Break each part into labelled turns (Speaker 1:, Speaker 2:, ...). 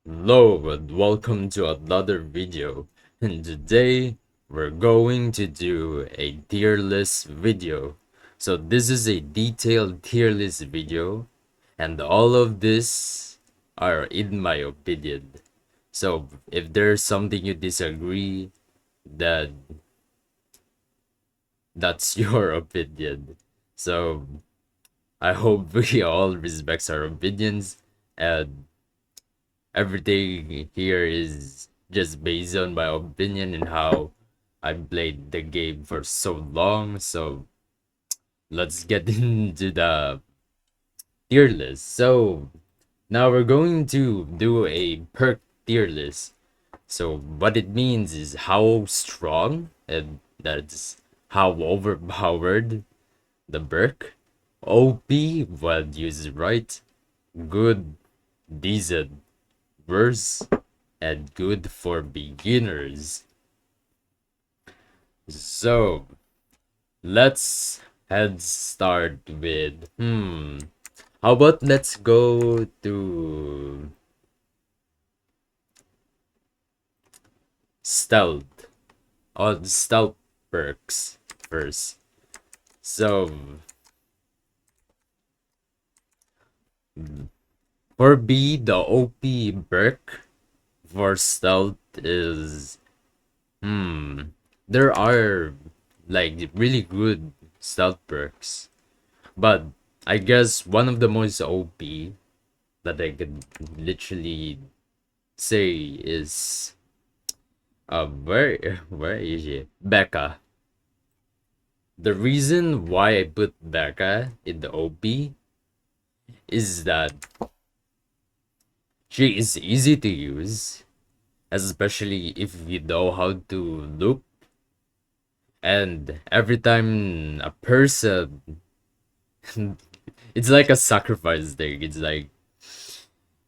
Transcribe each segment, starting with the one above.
Speaker 1: Hello and welcome to another video, and today we're going to do a tier list video. So this is a detailed tier list video, and all of this are in my opinion. So if there's something you disagree, then that's your opinion. So I hope we all respect our opinions, and everything here is just based on my opinion and how I played the game for so long. So let's get into the tier list. So now we're going to do a perk tier list. So what it means is how strong and that's how overpowered the perk. OP, well used right, good, decent, worse, and good for beginners. So let's head start with how about let's go to stealth or stealth perks first. So for B, the OP perk for stealth is there are like really good stealth perks, but I guess one of the most OP that I could literally say is where is she? Becca. The reason why I put Becca in the OP is that she is easy to use, especially if you know how to loop. And every time a person, it's like a sacrifice thing. It's like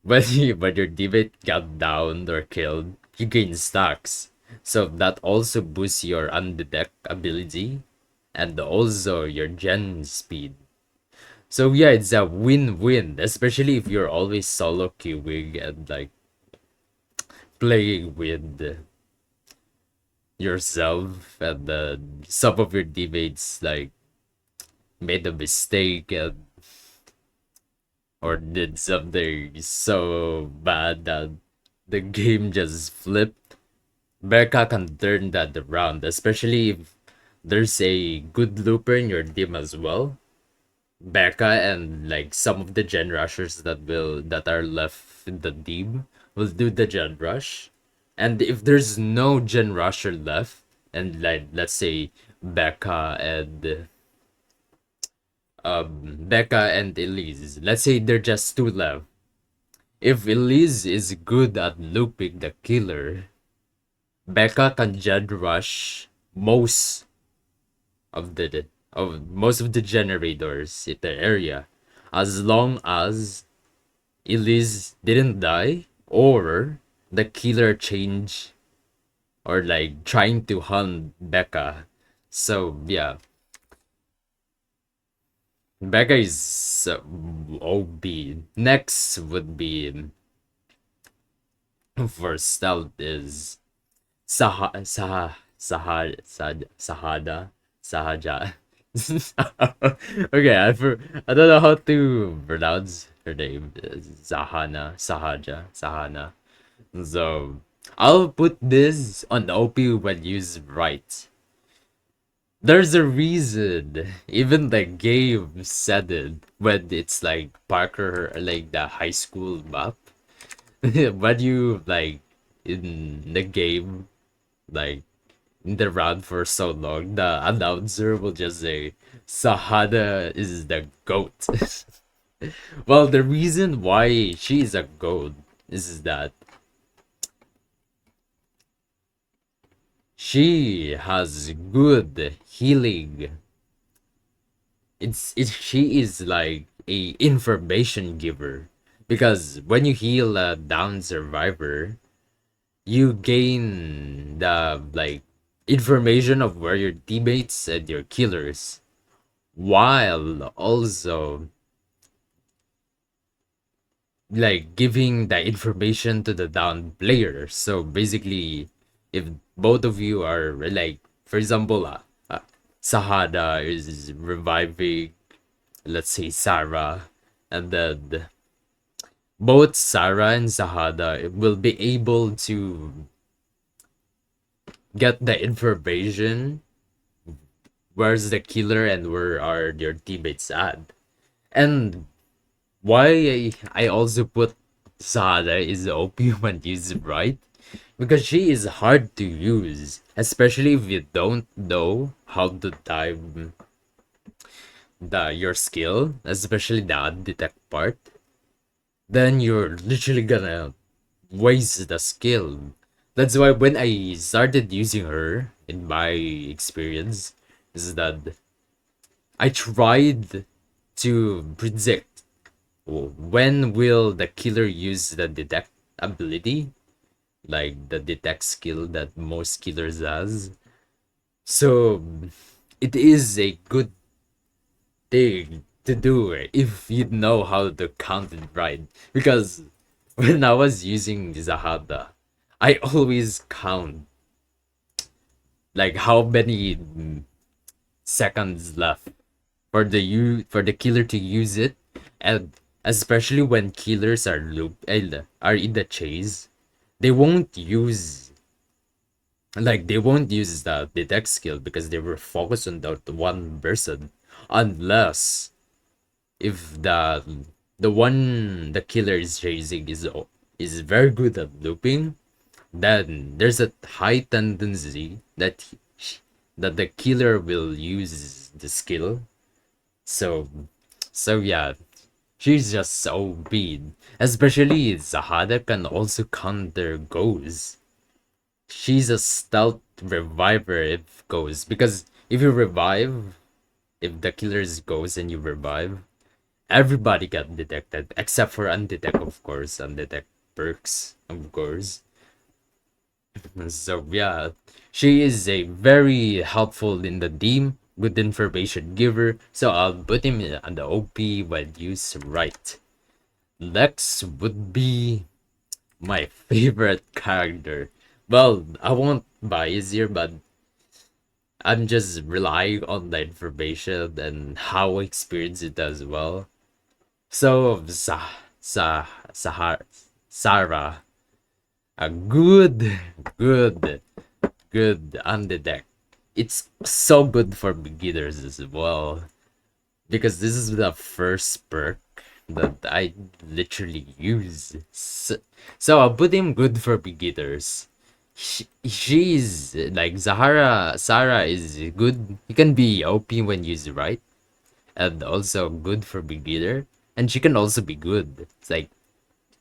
Speaker 1: when your teammate got downed or killed, you gain stacks. So that also boosts your undetect ability and also your gen speed. So yeah, it's a win-win, especially if you're always solo queuing and like playing with yourself and some of your teammates like made a mistake and or did something so bad that the game just flipped. Becca can turn that around, especially if there's a good looper in your team as well. Becca and like some of the gen rushers that are left in the team will do the gen rush. And if there's no gen rusher left, and like let's say Becca and Becca and Elise, let's say they're just two left. If Elise is good at looping the killer, Becca can gen rush most of the generators in the area, as long as Elise didn't die or the killer change or like trying to hunt Becca. So yeah, Becca is OB. Next would be for stealth is Sahada Sahaja. Okay, I don't know how to pronounce her name. Sahana. So I'll put this on OP when used right. There's a reason. Even the game said it when it's like Parker, like the high school map. When you like in the game, like in the round for so long, the announcer will just say, Sahada is the GOAT. Well, the reason why she is a GOAT is that she has good healing. She is like a information giver because when you heal a down survivor, you gain the like information of where your teammates and your killers, while also like giving the information to the down player. So basically, if both of you are like, for example, Sahada is reviving, let's say Sarah, and then both Sarah and Sahada will be able to get the information where's the killer and where are your teammates at. And why I also put Sahada is OP when used right, because she is hard to use, especially if you don't know how to time the your skill, especially the undetect part. Then you're literally gonna waste the skill. That's why when I started using her, in my experience, is that I tried to predict when will the killer use the detect ability, like the detect skill that most killers has. So it is a good thing to do if you know how to count it right. Because when I was using Zahada, I always count like how many seconds left for the killer to use it, and especially when killers are in the chase, they won't use they won't use the detect skill because they were focused on that one person, unless if the one the killer is chasing is very good at looping, then there's a high tendency that the killer will use the skill. So so yeah, she's just so big. Especially Zahada can also counter goes. She's a stealth reviver if goes, because if you revive, if the killer is ghost and you revive, everybody got detected except for undetect, of course, undetect perks, of course. So yeah, she is a very helpful in the team, good information giver. So I'll put him on the OP when used right. Lex would be my favorite character. Well, I won't bias here, but I'm just relying on the information and how experienced it as well. So Sarah, a good, good on the deck. It's so good for beginners as well, because this is the first perk that I literally use. So I'll put him good for beginners. She's like Sarah is good. You can be OP when used right, and also good for beginner. And she can also be good.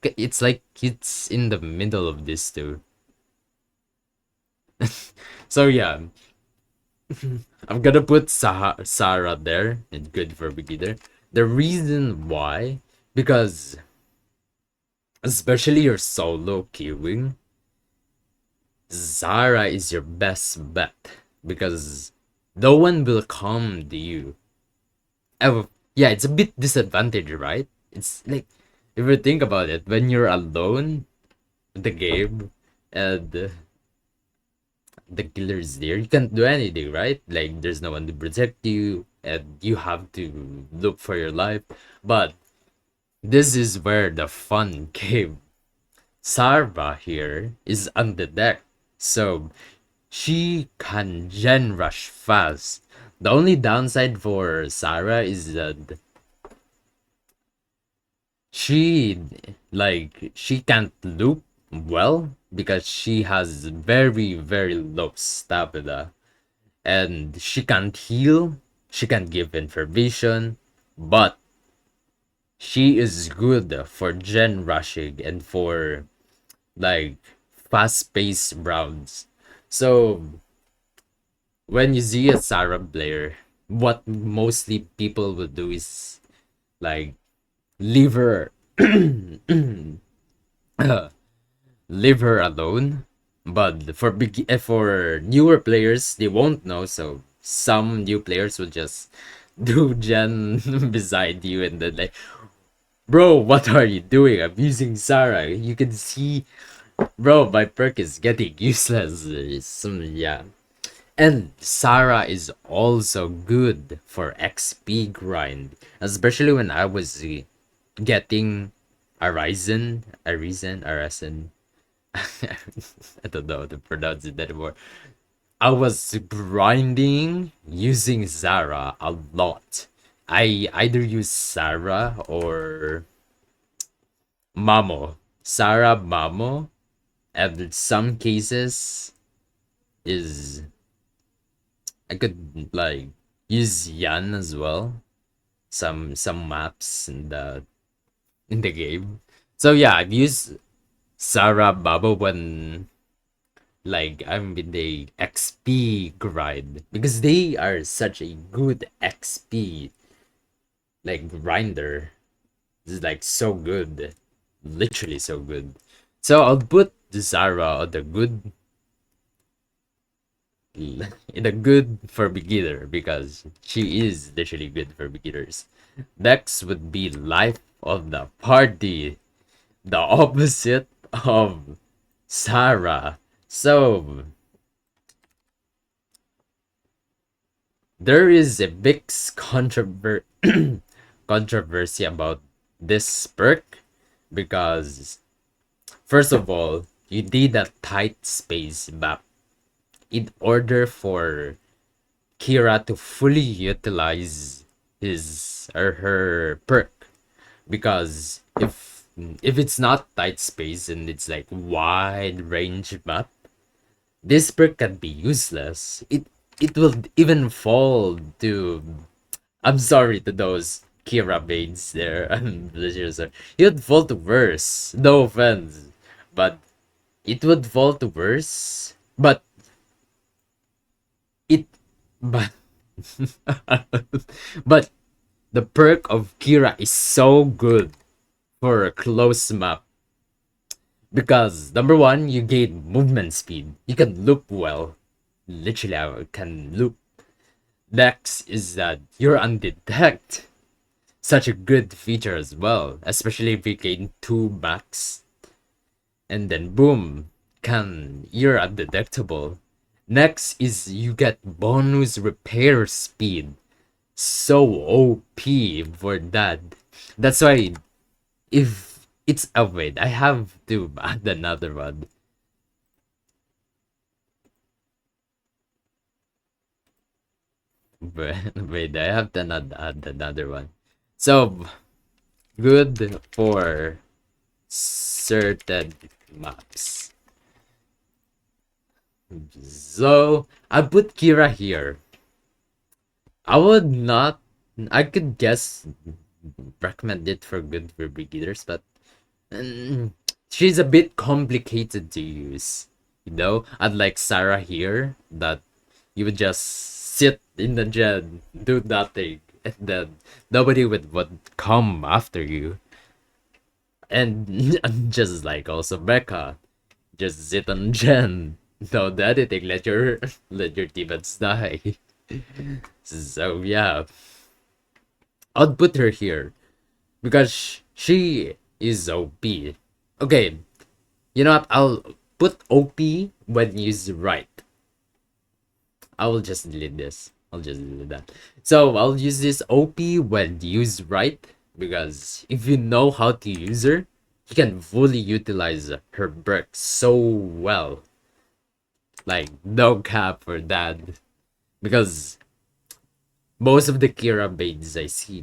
Speaker 1: It's like it's in the middle of this too. So yeah, I'm gonna put Sarah there and good for beginner. The reason why, because especially your solo queuing, Zara is your best bet, because no one will come to you. Yeah, it's a bit disadvantage, right? It's like, if you think about it, when you're alone in the game and the killer is there, you can't do anything, right? Like, there's no one to protect you, and you have to look for your life. But this is where the fun came. Sarva here is on the deck, so she can gen rush fast. The only downside for Sarah is that she she can't loop well because she has very low stamina, and she can't heal, she can't give information, but she is good for gen rushing and for like fast paced rounds. So when you see a Sarah player, what mostly people would do is like leave her leave her alone. But for newer players, they won't know. So some new players will just do gen beside you, and then like Bro, what are you doing? I'm using Sarah. You can see, bro, my perk is getting useless. Yeah. And Sarah is also good for XP grind, especially when I was getting Arisen. I don't know how to pronounce it anymore. I was grinding using Zara a lot. I either use Sarah or Mamo. Sarah, Mamo, and in some cases is I could like use Yan as well. Some maps in the game. So yeah, I've used Sarah, Mamo when like I'm in the XP grind because they are such a good XP like grinder. It's like so good, literally so good. So I'll put Zara on the good in a good for beginner because she is literally good for beginners. Next would be life of the party, the opposite of Sarah. So there is a big controversy about this perk because first of all, you need a tight space map in order for Kira to fully utilize his or her perk because if it's not tight space and it's like wide range map, this perk can be useless. It will even fall to I'm sorry to those Kira mains there. I'm literally sorry. It would fall to worse. No offense. But it would fall to worse. It but but the perk of Kira is so good for a close map because number one, you gain movement speed. You can loop well. Literally, I can loop. Next is that you're undetect. Such a good feature as well, especially if you gain 2 max and then boom, can you're undetectable. Next is you get bonus repair speed. So OP for that. That's why if it's a wait, I have to add another one. But wait, I have to add another one. So good for certain maps. So I put Kira here. I would not. I could guess recommend it for good for beginners, but mm, she's a bit complicated to use. You know, unlike Sarah here, that you would just sit in the gen, do nothing, and then nobody would come after you. And just like also Becca, just sit on gen, don't do anything, let your demons die. So yeah, I'll put her here because she is OP. Okay, you know what? I'll put OP when used right. I will just delete this. I'll just delete that. So I'll use this OP when used right because if you know how to use her, you can fully utilize her perk so well. Like no cap for that because most of the Kira mains I see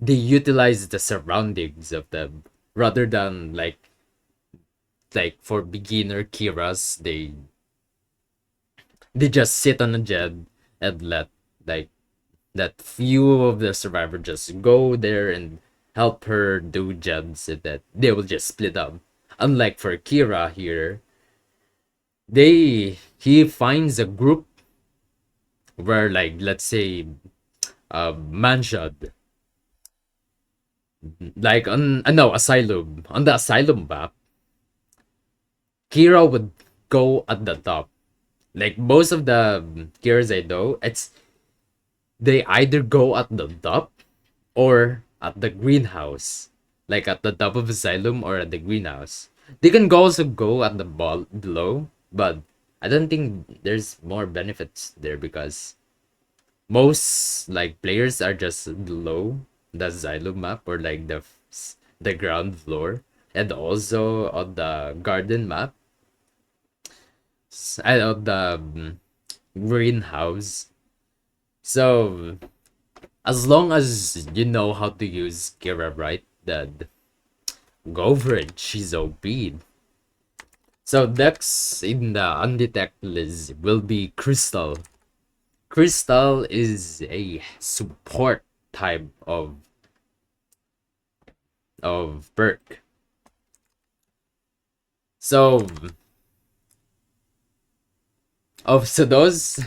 Speaker 1: they utilize the surroundings of them rather than like for beginner Kiras they just sit on a jet and like let few of the survivor just go there and help her do gems and that they will just split up. Unlike for Kira here, he finds a group where like let's say mansion like on no asylum on the asylum map, Kira would go at the top. Like most of the Kiras I know, it's they either go at the top or at the greenhouse, like at the top of asylum or at the greenhouse. They can also go at the ball below, but I don't think there's more benefits there because most like players are just below the Xylem map or like the ground floor, and also on the garden map and on the greenhouse. So as long as you know how to use Kira right, then go for it. She's OP. So next in the undetected list will be Crystal. Crystal is a support type of perk. So so those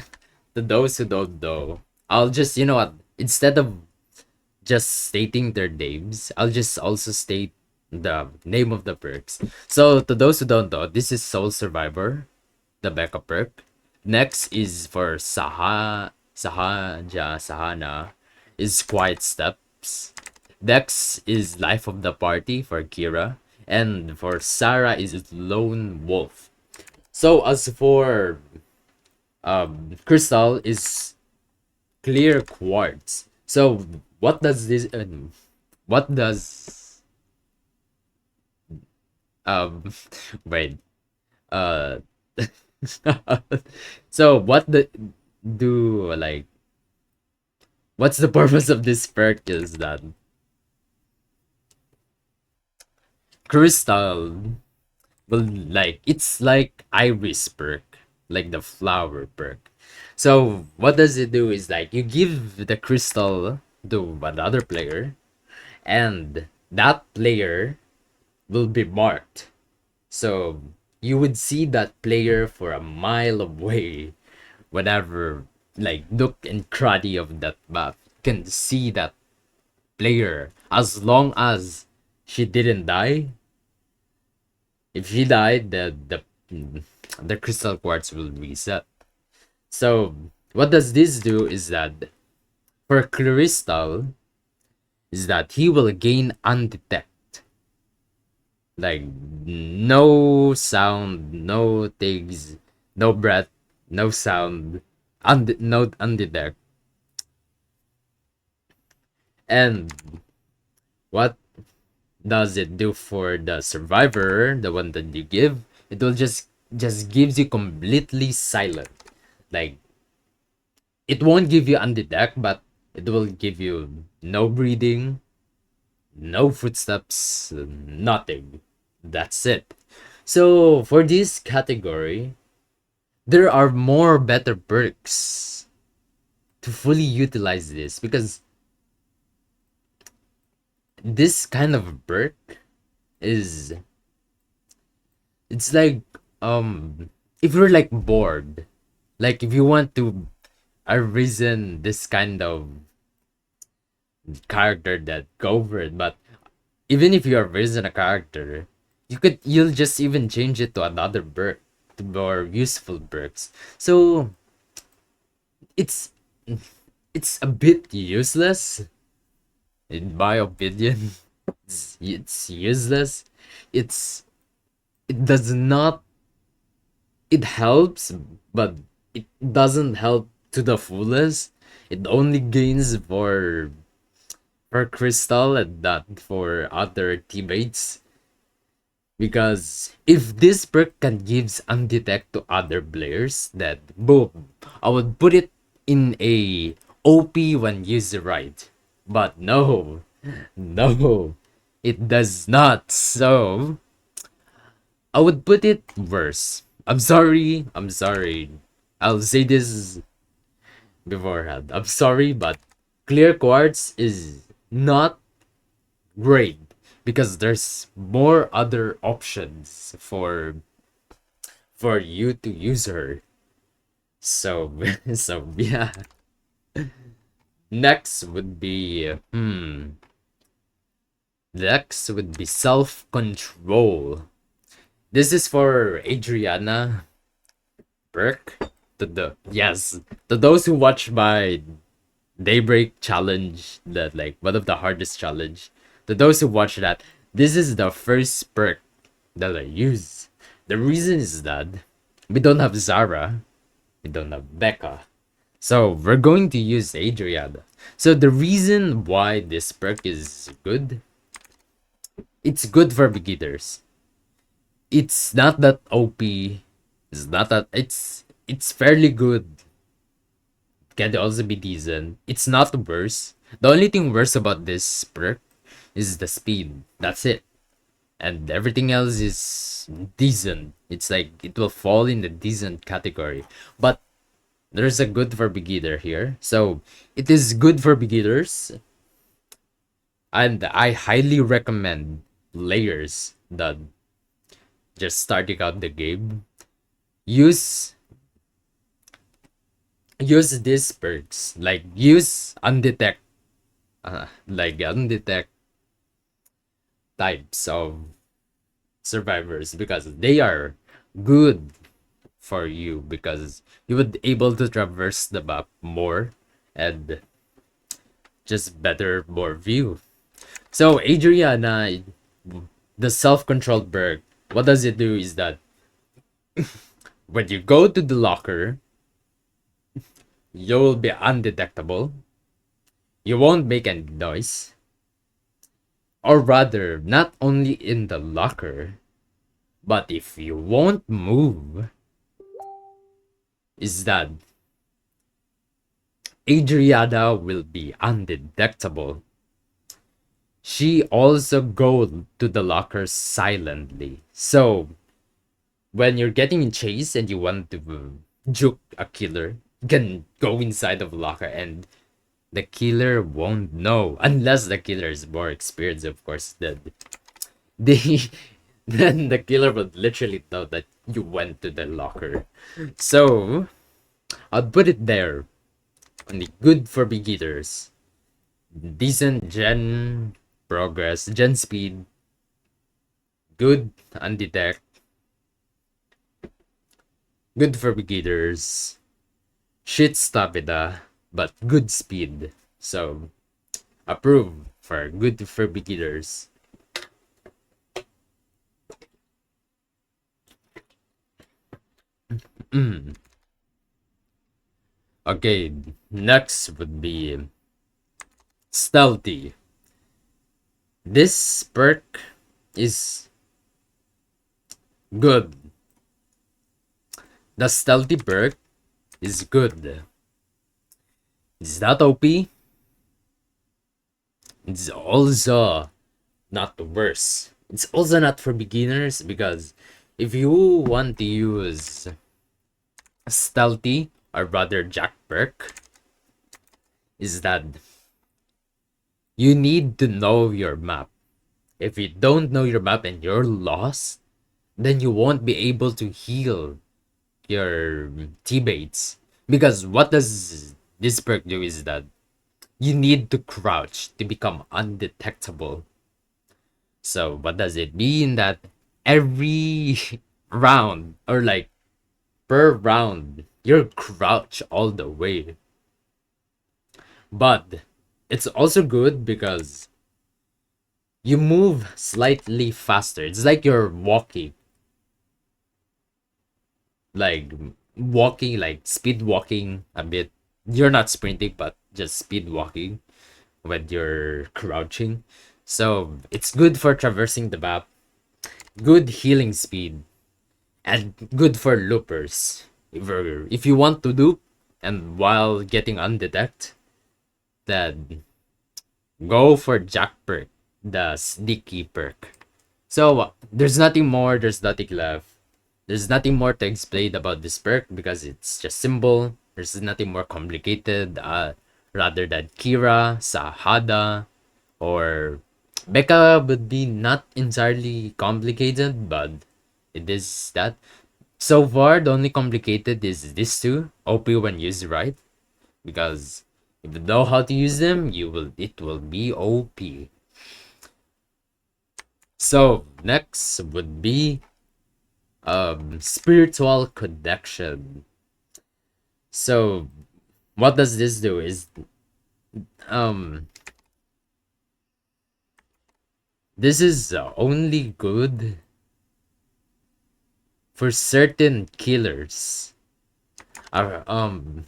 Speaker 1: to those who don't know, I'll just you know what instead of just stating their names, I'll just also state the name of the perks. So to those who don't know, this is Soul Survivor, the backup perk. Next is for Sahana is Quiet Steps. Next is Life of the Party for Kira. And for Sarah is Lone Wolf. So as for Crystal is Clear Quartz. So what does this what does um wait uh so what the do like what's the purpose of this perk is that Crystal will like it's like Iris perk, like the flower perk. So what does it do is like you give the crystal to another player and that player will be marked. So you would see that player for a mile away whenever like nook and cranny of that map can see that player as long as she didn't die. If she died, the crystal quartz will reset. So what does this do is that for Crystal is that he will gain undetect. Like no sound, no things, no breath, no sound, no undetect. And what does it do for the survivor, the one that you give? It will just gives you completely silent. Like it won't give you undetect, but it will give you no breathing, no footsteps, nothing. That's it. So for this category, there are more better perks to fully utilize this because this kind of perk is it's like if you're like bored, like if you want to arisen this kind of character that go for it, but even if you are arisen a character, you'll just even change it to another perk to more useful perks. So it's it's a bit useless in my opinion. It's useless. It's it does not it helps, but it doesn't help to the fullest. It only gains for Crystal and not for other teammates. Because if this perk can gives undetect to other players, then boom, I would put it in a OP when used right. But no, no, it does not. So I would put it worse. I'm sorry. I'm sorry. I'll say this beforehand. I'm sorry, but clear quartz is not great because there's more other options for you to use her. So so yeah. Next would be next would be self-control. This is for Adriana Burke. To the yes, to those who watch my Daybreak challenge, that like one of the hardest challenge. To those who watch that, this is the first perk that I use. The reason is that we don't have Zara, we don't have Becca. So we're going to use Adriana. So the reason why this perk is good, it's good for beginners. It's not that OP. It's not that it's fairly good. Can also be decent. It's not worse. The only thing worse about this perk is the speed. That's it. And everything else is decent. It's like it will fall in the decent category. But there's a good for beginner here. So it is good for beginners. And I highly recommend players that just starting out the game use use these perks, like use undetect like undetect types of survivors, because they are good for you, because you would able to traverse the map more and just better more view. So Adriana, the self-controlled perk, what does it do is that when you go to the locker, you will be undetectable. You won't make any noise. Or rather, not only in the locker, but if you won't move, is that Adriana will be undetectable. She also go to the locker silently. So when you're getting in chase and you want to juke a killer, you can go inside of the locker and the killer won't know, unless the killer is more experienced, of course. The then the killer would literally know that you went to the locker. So I'll put it there. Only good for beginners. Decent gen progress, gen speed, good undetect, good for beginners, shit stamina, but good speed. So approve for good for beginners. Okay, next would be stealthy. This perk is good. The stealthy perk is good. It's not OP. It's also not worse. It's also not for beginners, because if you want to use stealthy, or rather Jack perk, is that you need to know your map. If you don't know your map and you're lost, then you won't be able to heal your teammates. Because what does this perk do is that you need to crouch to become undetectable. So what does it mean? That every round, or like per round, you're crouch all the way. But it's also good because you move slightly faster. It's like you're walking. Like walking, like speed walking a bit. You're not sprinting, but just speed walking when you're crouching. So it's good for traversing the map, good healing speed, and good for loopers. If you want to loop and while getting undetect, then go for Jack perk, the sneaky perk. So there's nothing more, there's nothing left. There's nothing more to explain about this perk because it's just simple. There's nothing more complicated rather than Kira, Sahada, or Becca would be not entirely complicated, but it is that. So far, the only complicated is this two, OP when used right, because if you know how to use them, it will be OP. So next would be spiritual connection. So what does this do is um this is only good for certain killers. Uh, um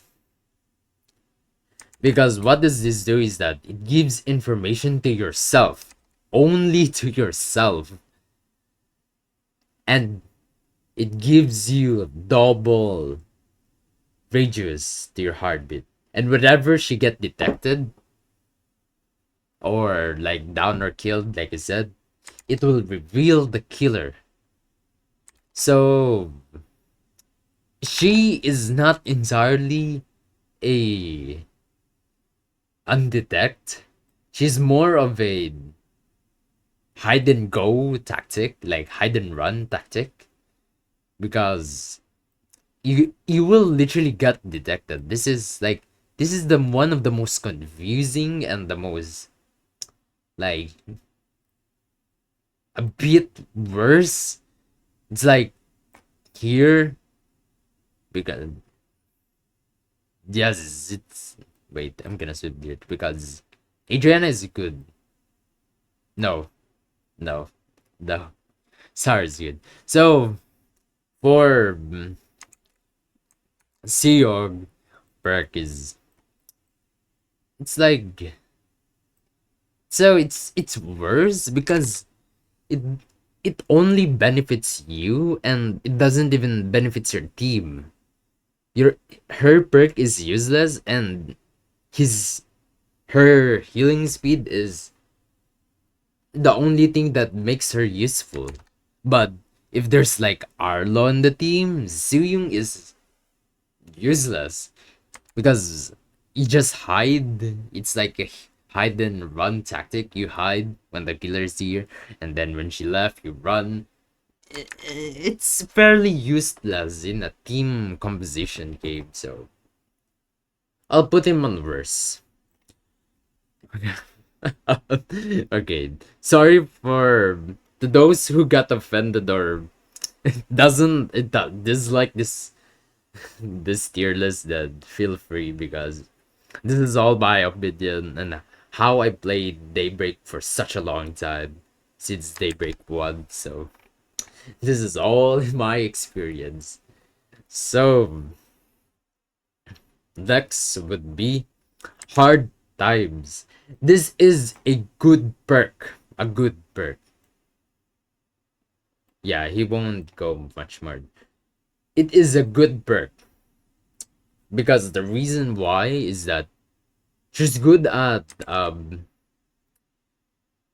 Speaker 1: because what does this do is that it gives information to yourself, only to yourself, and it gives you double radius to your heartbeat. And whenever she get detected or like down or killed, like I said, it will reveal the killer. So she is not entirely a undetect. She's more of a hide and go tactic, like hide and run tactic, because you will literally get detected. This is the one of the most confusing and the most like a bit worse. It's like here because yes, it's wait. I'm gonna switch it because Adriana is good. No, no, no. Sarah is good. So for Seog, Perk is it's like it's worse because it it only benefits you and it doesn't even benefits your team. Your her perk is useless and his her healing speed is the only thing that makes her useful. But if there's like Arlo on the team, Zuyung is useless because you just hide. It's like a hide and run tactic. You hide when the killer is here, and then when she left, you run. It's fairly useless in a team composition game, so I'll put him on worse. Okay, sorry for to those who got offended or doesn't it dislike this tier list. That feel free because this is all my opinion and how I played Daybreak for such a long time since Daybreak 1. So this is all my experience. So next would be Hard Times. This is a good perk. A good perk. Yeah, he won't go much more. It is a good perk because the reason why is that she's good at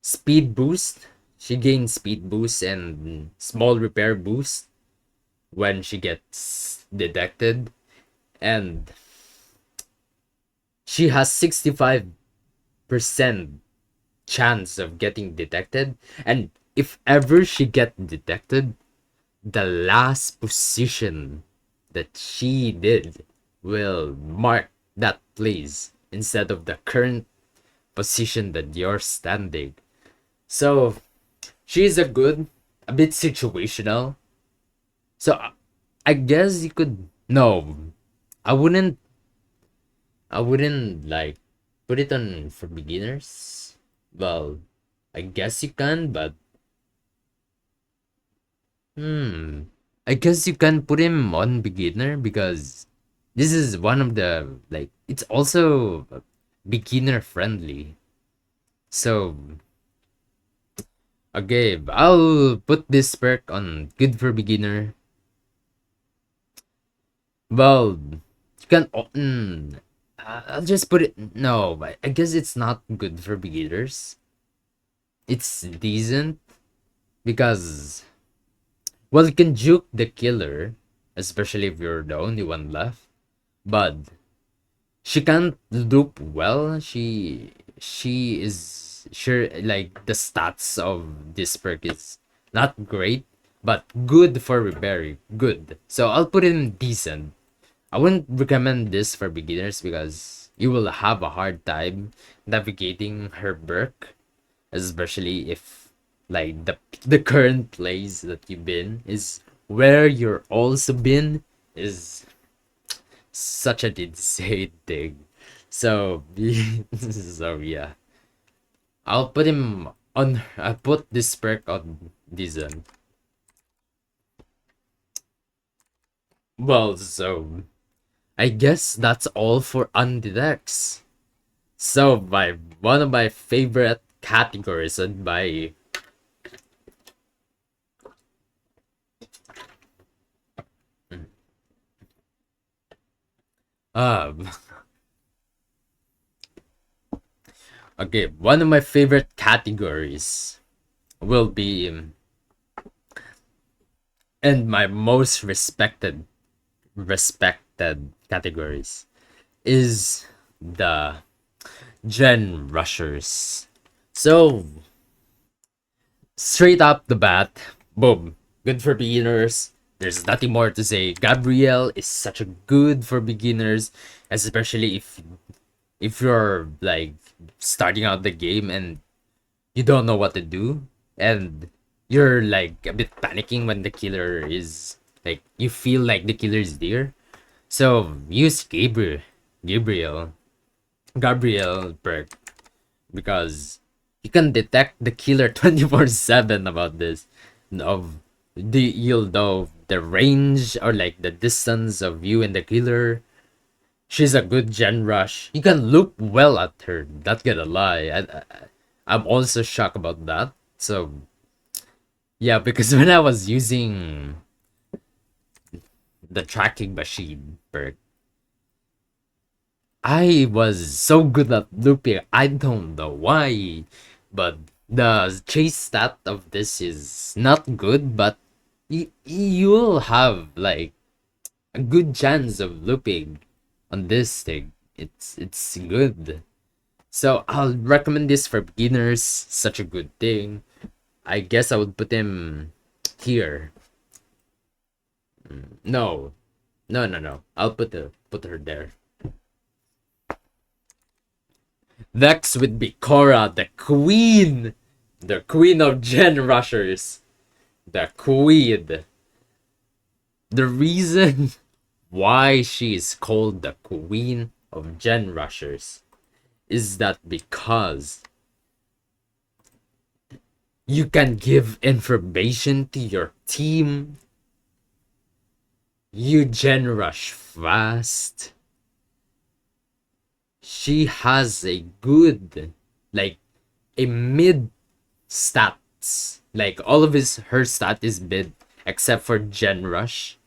Speaker 1: speed boost. She gains speed boost and small repair boost when she gets detected, and she has 65% chance of getting detected. And if ever she get detected, the last position that she did will mark that place instead of the current position that you're standing. So she's a bit situational. So I guess you could no, I wouldn't I wouldn't like put it on for beginners. Well, I guess you can, but hmm, I guess you can put him on beginner because this is one of the like it's also beginner friendly. So okay, I'll put this perk on good for beginner. Well, you can. I'll just put it. No, but I guess it's not good for beginners. It's decent because well, you can juke the killer, especially if you're the only one left. But she can't loop well. She is sure like the stats of this perk is not great, but good for repairing. Good. So I'll put it in decent. I wouldn't recommend this for beginners because you will have a hard time navigating her perk, especially if like the current place that you've been is where you're also been is such an insane thing. So, so yeah, I'll put him on. I put this perk on Dizon. Well, so I guess that's all for Undedex. So, my one of my favorite categories and my um okay, one of my favorite categories will be and my most respected categories is the Gen Rushers. So, straight up the bat, boom, good for beginners. There's nothing more to say. Gabrielle is such a good for beginners, especially if you're like starting out the game and you don't know what to do and you're like a bit panicking when the killer is like you feel like the killer is there. So use Gabriel perk because you can detect the killer 24/7 about this of you'll know the range or like the distance of you and the killer. She's a good gen rush. You can loop well at her, not gonna lie. I'm also shocked about that. So yeah, because when I was using the tracking machine perk, I was so good at looping. I don't know why, but the chase stat of this is not good. But you'll have like a good chance of looping on this thing. It's good. So I'll recommend this for beginners. Such a good thing. I guess I would put him here. No, no. I'll put her there. Next would be Cora, the queen of Gen Rushers, the queen. The reason why she is called the queen of Gen Rushers is that because you can give information to your team, you Gen Rush fast. She has a good, like, a mid stats. Like, all of her stat is mid, except for Gen Rush.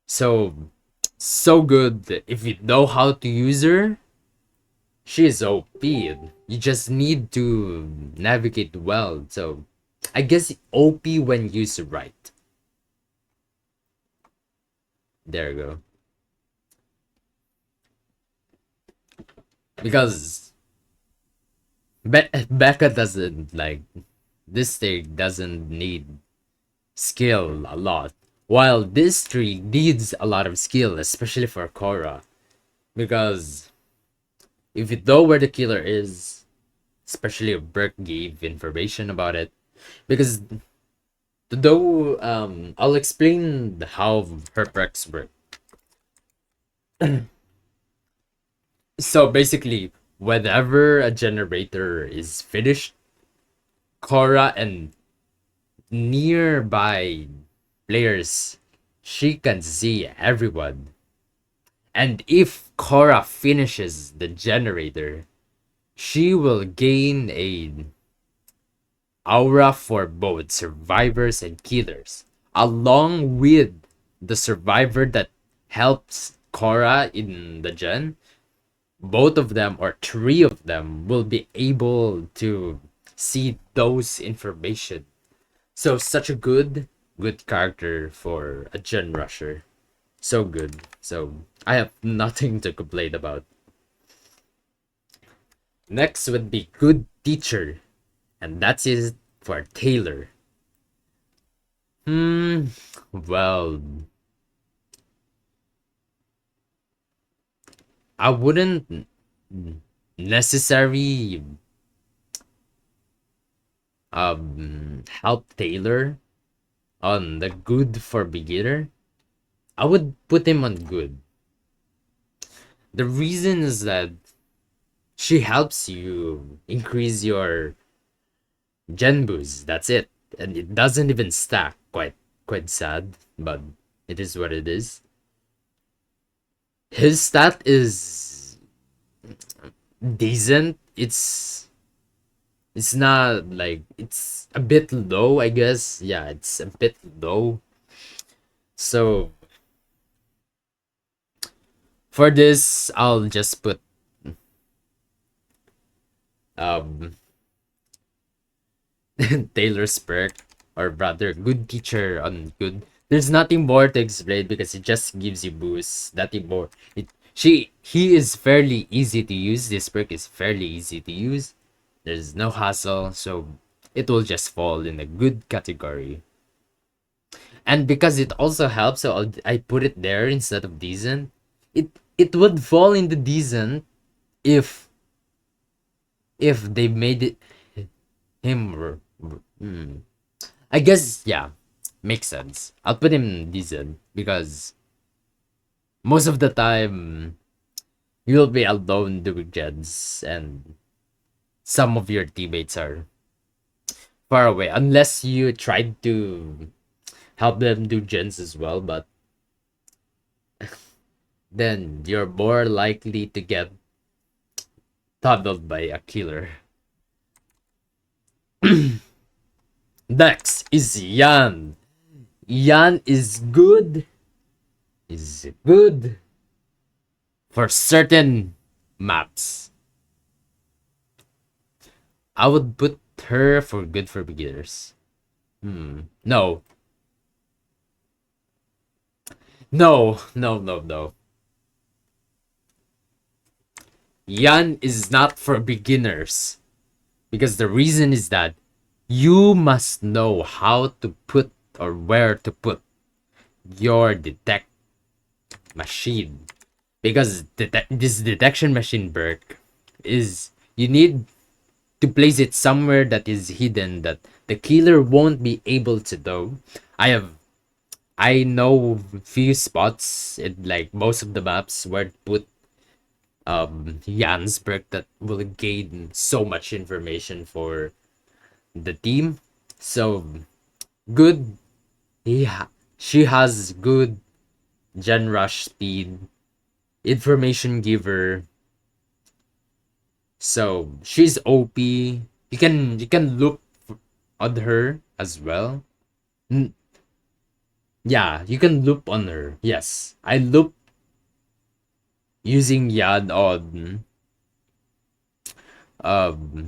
Speaker 1: So, so good. If you know how to use her, she is OP. You just need to navigate well. So, I guess OP when used right. There you go. Because Becca doesn't like this thing doesn't need skill a lot. While this tree needs a lot of skill, especially for Korra. Because if you know where the killer is, especially if Burke gave information about it. Because though I'll explain how her perks work. So basically, whenever a generator is finished, Korra and nearby players, she can see everyone. And if Korra finishes the generator, she will gain a aura for both survivors and killers, along with the survivor that helps Korra in the gen. Both of them or three of them will be able to see those information. So such a good character for a gen rusher. So good. So I have nothing to complain about. Next would be good teacher, and that's it for Taylor. Hmm. Well, I wouldn't necessarily help Taylor on the good for beginner. I would put him on good The reason is that she helps you increase your gen boost. That's it. And it doesn't even stack. Quite sad, but it is what it is. His stat is decent. It's not like it's a bit low, I guess. Yeah, it's a bit low. So for this, I'll just put um Taylor's perk, or rather good teacher on good. There's nothing more to explain because it just gives you boost. Nothing more. He is fairly easy to use. This perk is fairly easy to use. There's no hassle, so it will just fall in a good category. And because it also helps, so I put it there instead of decent. It would fall into decent if they made it him. I guess yeah, makes sense. I'll put him decent because most of the time you'll be alone doing gens and some of your teammates are far away unless you tried to help them do gens as well, but then you're more likely to get tunneled by a killer. Next is Yan. Yan is good. Is good for certain maps. I would put her for good for beginners. No. No, no, no, no. Yan is not for beginners. Because the reason is that you must know how to put or where to put your detect machine. Because this detection machine perk is you need to place it somewhere that is hidden that the killer won't be able to know. I know few spots in like most of the maps where to put Jan's perk that will gain so much information for the team. So good. She has good gen rush speed, information giver. So she's OP. You can look on her as well. Yeah, you can loop on her. Yes, I loop using Yad on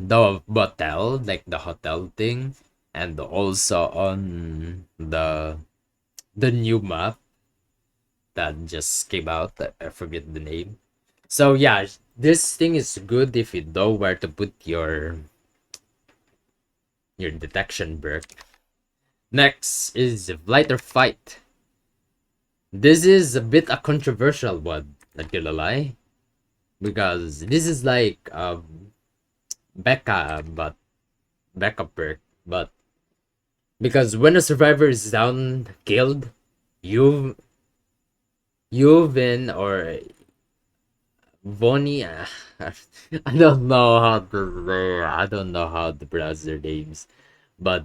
Speaker 1: the hotel, like the hotel thing, and also on the new map that just came out. I forget the name. So yeah, this thing is good if you know where to put your detection perk. Next is Flight or Fight. This is a bit a controversial one, not gonna lie, because this is like Becca, but Becca perk, but because when a survivor is down killed, you win or Vonnie. I don't know how to say. I don't know how to pronounce their names, but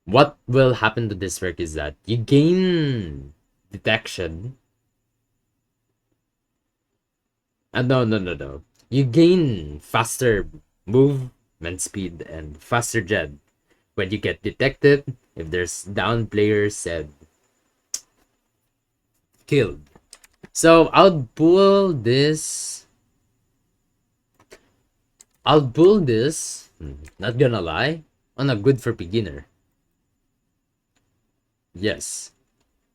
Speaker 1: what will happen to this perk is that you gain detection. No, no, no, no. You gain faster movement speed and faster gen when you get detected, if there's down players and killed. So I'll pull this. Not gonna lie, on a good for beginner. Yes,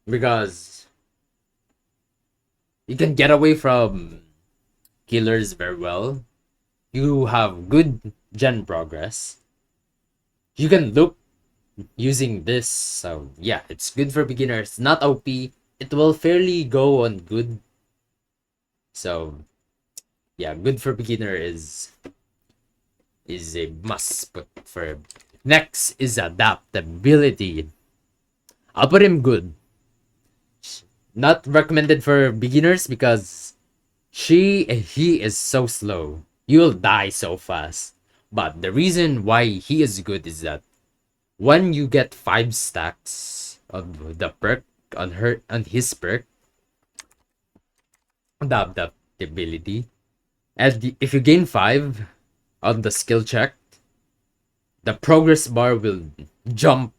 Speaker 1: because you can get away from killers very well. You have good gen progress. You can loop using this, so yeah, it's good for beginners. Not OP. It will fairly go on good. So yeah, good for beginner is a must put for. Next is adaptability. I'll put him good. Not recommended for beginners because he is so slow. You'll die so fast. But the reason why he is good is that when you get 5 stacks of the perk on his perk, the ability, if you gain 5 on the skill check, the progress bar will jump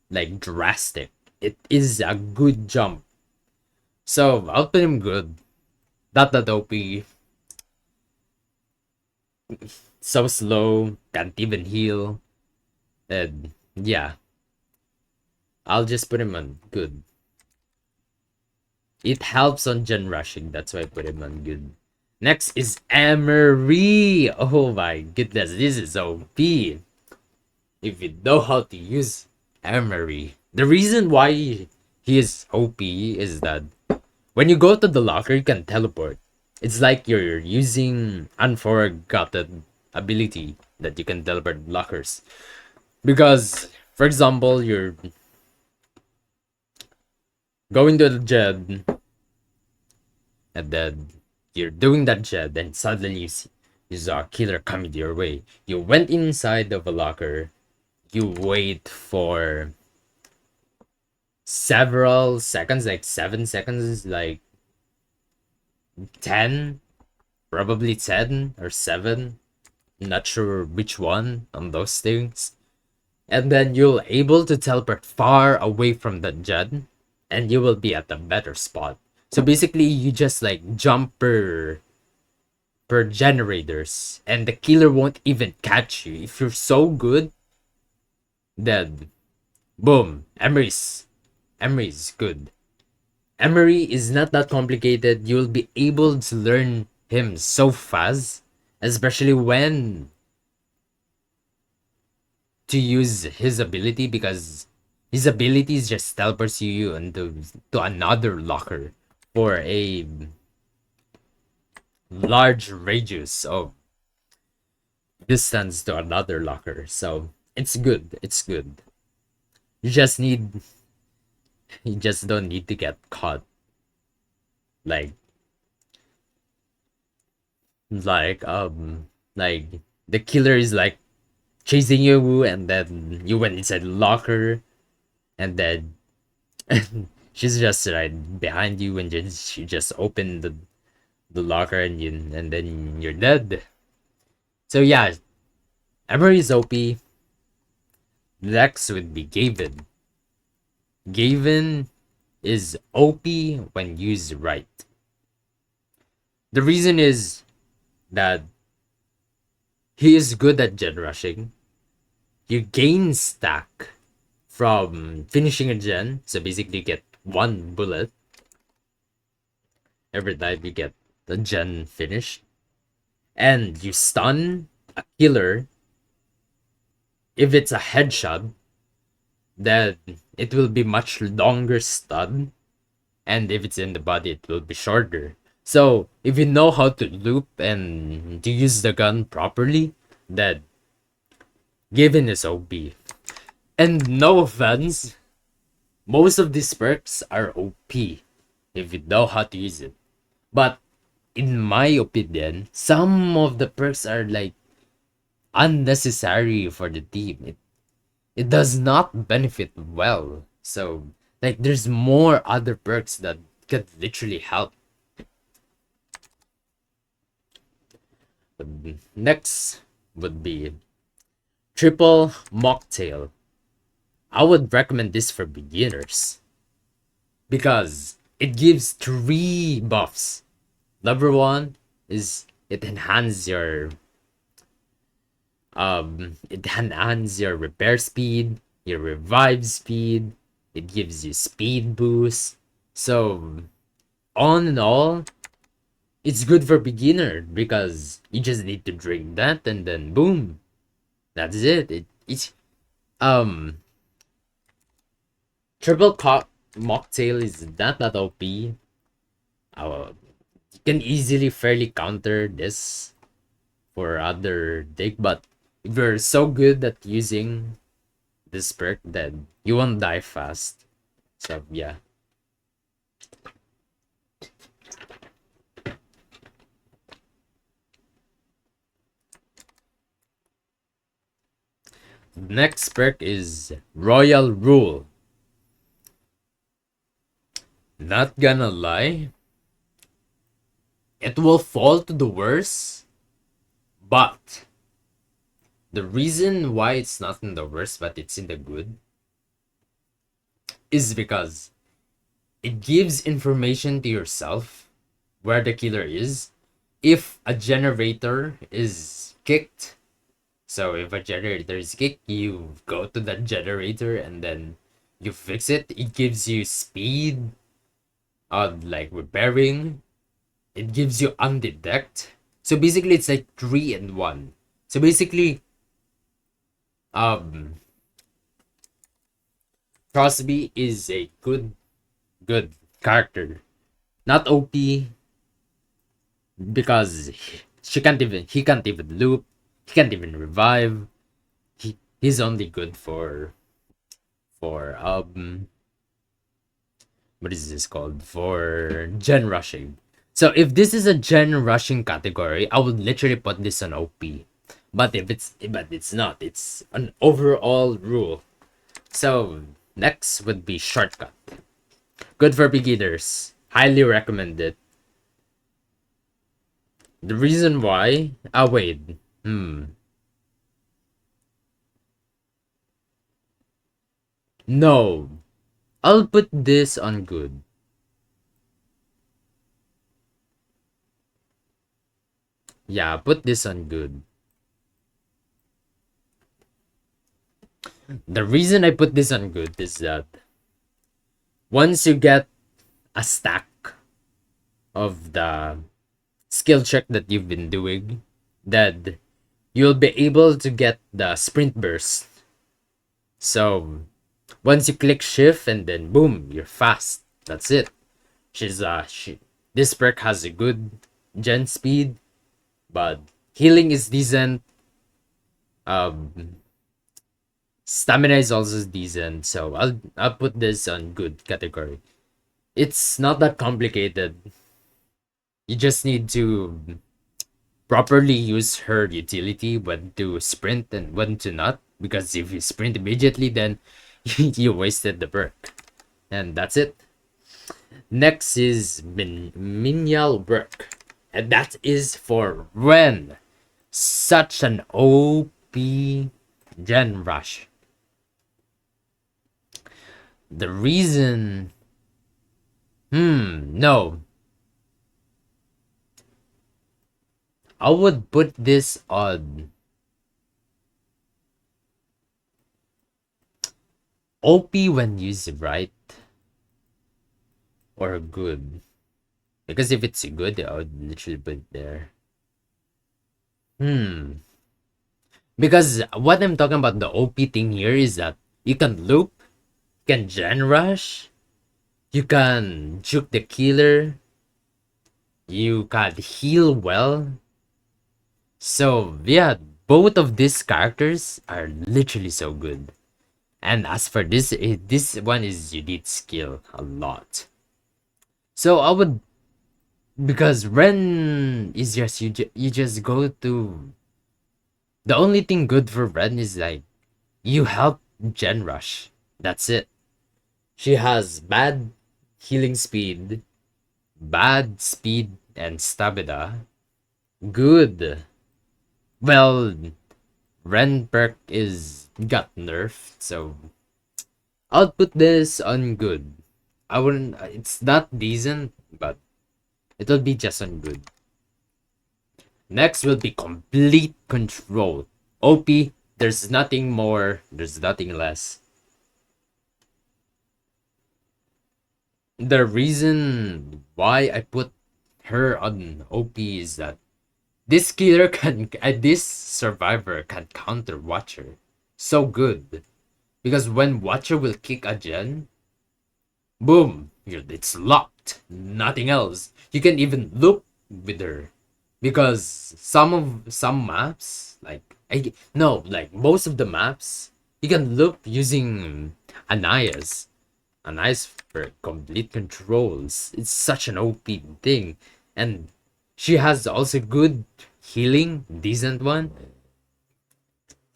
Speaker 1: like drastic. It is a good jump. So I'll put him good. Not that OP. So slow, can't even heal. And yeah, I'll just put him on good. It helps on gen rushing, that's why I put him on good. Next is Emery. Oh my goodness, this is OP. If you know how to use Emery. The reason why he is OP is that when you go to the locker, you can teleport. It's like you're using unforgotten ability that you can teleport lockers. Because, for example, you're going to the gen, and then you're doing that gen, then suddenly you saw a killer coming your way. You went inside of a locker, you wait for several seconds, like 7 seconds, like 10, probably 10 or 7. Not sure which one on those things. And then you'll able to teleport far away from the gen, and you will be at a better spot. So basically, you just like jump per generators, and the killer won't even catch you. If you're so good, then boom, Emery's good. Emery is not that complicated. You'll be able to learn him so fast, especially when to use his ability, because his abilities just teleports you into to another locker for a large radius of distance to another locker. So it's good. It's good. You just need you just don't need to get caught. Like like um like the killer is like chasing you, and then you went inside the locker, and then she's just right behind you, and she just opened the locker, and then you're dead. So yeah, Emery's OP. Next would be Gavin. Gavin is OP when used right. The reason is that he is good at gen rushing. You gain stack from finishing a gen, so basically you get 1 bullet every time you get the gen finished. And you stun a killer. If it's a headshot, then it will be much longer stun. And if it's in the body, it will be shorter. So if you know how to loop and to use the gun properly, then Given is OP. And no offense, most of these perks are OP if you know how to use it. But in my opinion, some of the perks are like unnecessary for the team. It does not benefit well. So like there's more other perks that could literally help. Next would be triple mocktail. I would recommend this for beginners because it gives 3 buffs. Number one is it enhances your repair speed, your revive speed, it gives you speed boost. So on and all, it's good for beginner because you just need to drink that and then boom. That's it. It's um triple mocktail is not that OP. You can easily fairly counter this for other deck, but if you're so good at using this perk, then you won't die fast. So yeah. Next perk is Royal Rule. Not gonna lie, it will fall to the worst, but the reason why it's not in the worst but it's in the good is because it gives information to yourself where the killer is. If a generator is kicked, so if a generator is kicked, you go to that generator and then you fix it. It gives you speed, like repairing. It gives you undetect. So basically, it's like 3 in 1. So basically, um, Crosby is a good character. Not OP because he can't even loop, he can't even revive. He's only good for what is this called, for gen rushing. So if this is a gen rushing category, I would literally put this on OP. But it's not. It's an overall rule. So next would be shortcut. Good for beginners. Highly recommend it. The reason why, wait. No. I'll put this on good. Yeah, put this on good. The reason I put this on good is that once you get a stack of the skill check that you've been doing, then you'll be able to get the sprint burst. So once you click shift and then boom, you're fast. That's it. This perk has a good gen speed, but healing is decent. Stamina is also decent, so I'll put this on good category. It's not that complicated. You just need to properly use her utility, when to sprint and when to not. Because if you sprint immediately, then you wasted the perk. And that's it. Next is Minial Work. And that is for Ren. Such an OP gen rush. The reason... no. I would put this on OP when used right, or good. Because if it's good, I would literally put it there. Because what I'm talking about, the OP thing here is that you can loop, you can gen rush, you can juke the killer, you can heal well. So yeah, both of these characters are literally so good. And as for this, this one is you need skill a lot. So I would, because Ren is just you just go to. The only thing good for Ren is like you help gen rush. That's it. She has bad healing speed, bad speed and stamina. Good. Well, Ren perk is got nerfed, so I'll put this on good. I wouldn't. It's not decent, but it'll be just on good. Next will be complete control. OP. There's nothing more. There's nothing less. The reason why I put her on OP is that this killer can, this survivor can counter Watcher so good. Because when Watcher will kick a gen, boom, it's locked. Nothing else. You can even loop with her. Because some maps, like most of the maps, you can loop using Anais. Anais for complete controls. It's such an OP thing. And she has also good healing, decent one.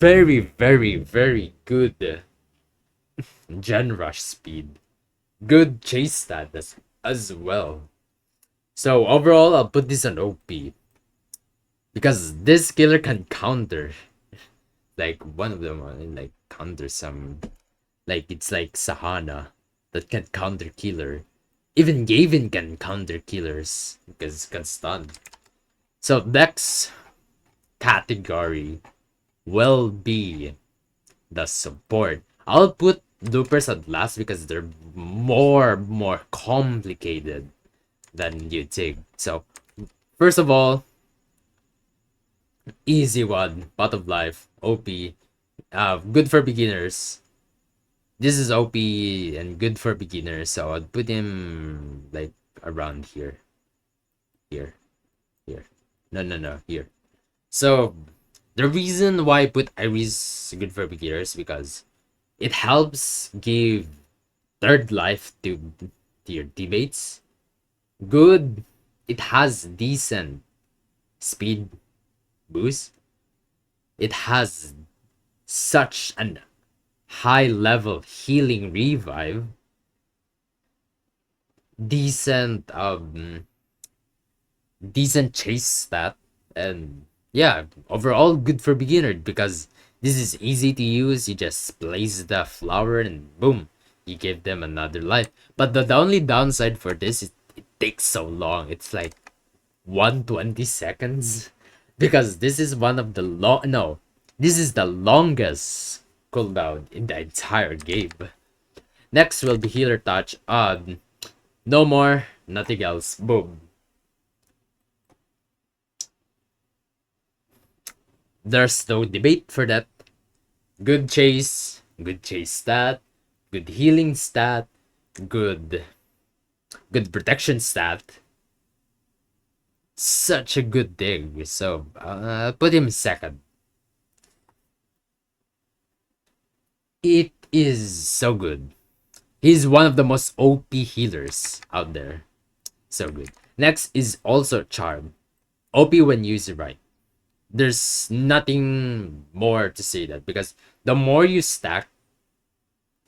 Speaker 1: very, very, very good gen rush speed. Good chase stat as well. So overall, I'll put this on OP because this killer can counter. Like one of them, like counter some. Like it's like Sahana that can counter killer. Even Gavin can counter killers because can stun. So next category will be the support. I'll put loopers at last because they're more complicated than you think. So first of all, easy one, pot of life, OP, good for beginners. This is OP and good for beginners, so I'd put him like around here, here, here. No, here. So the reason why I put Iris good for beginners because it helps give third life to your teammates. Good, it has decent speed boost. It has such an high level healing revive. Decent decent chase stat, and yeah, overall good for beginner because this is easy to use. You just place the flower and boom, you give them another life. But the only downside for this is it takes so long. It's like 120 seconds because this is one of the long no, this is the longest cooldown in the entire game. Next will be healer touch. No more, nothing else. Boom. There's no debate for that. Good chase stat, good healing stat, good protection stat. Such a good thing. So put him second. It is so good. He's one of the most OP healers out there. So good. Next is also charm. OP when used right. There's nothing more to say that because the more you stack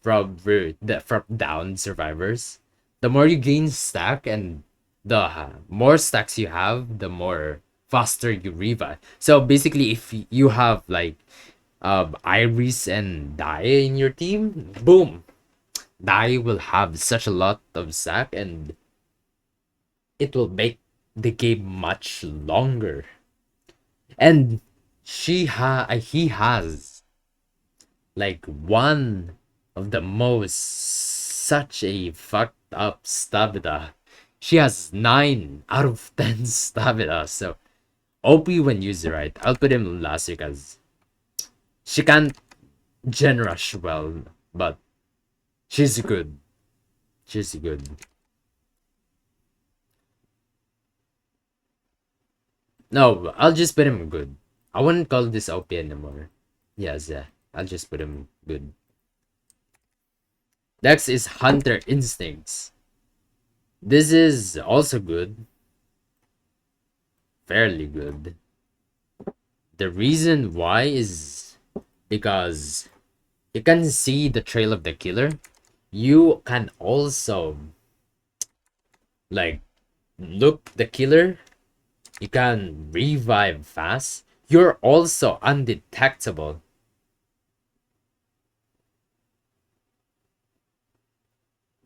Speaker 1: from down survivors, the more you gain stack, and the more stacks you have, the more faster you revive. So basically, if you have like Iris and Dai in your team, boom, Dai will have such a lot of stack, and it will make the game much longer. And he has like one of the most such a fucked up stamina. She has 9 out of 10 stamina. So OP when used right. I'll put him last because she can't gen rush well, but she's good. She's good. No, I'll just put him good. I wouldn't call this OP anymore. Yes, yeah. I'll just put him good. Next is Hunter Instincts. This is also good. Fairly good. The reason why is because you can see the trail of the killer. You can also like look the killer. You can revive fast. You're also undetectable.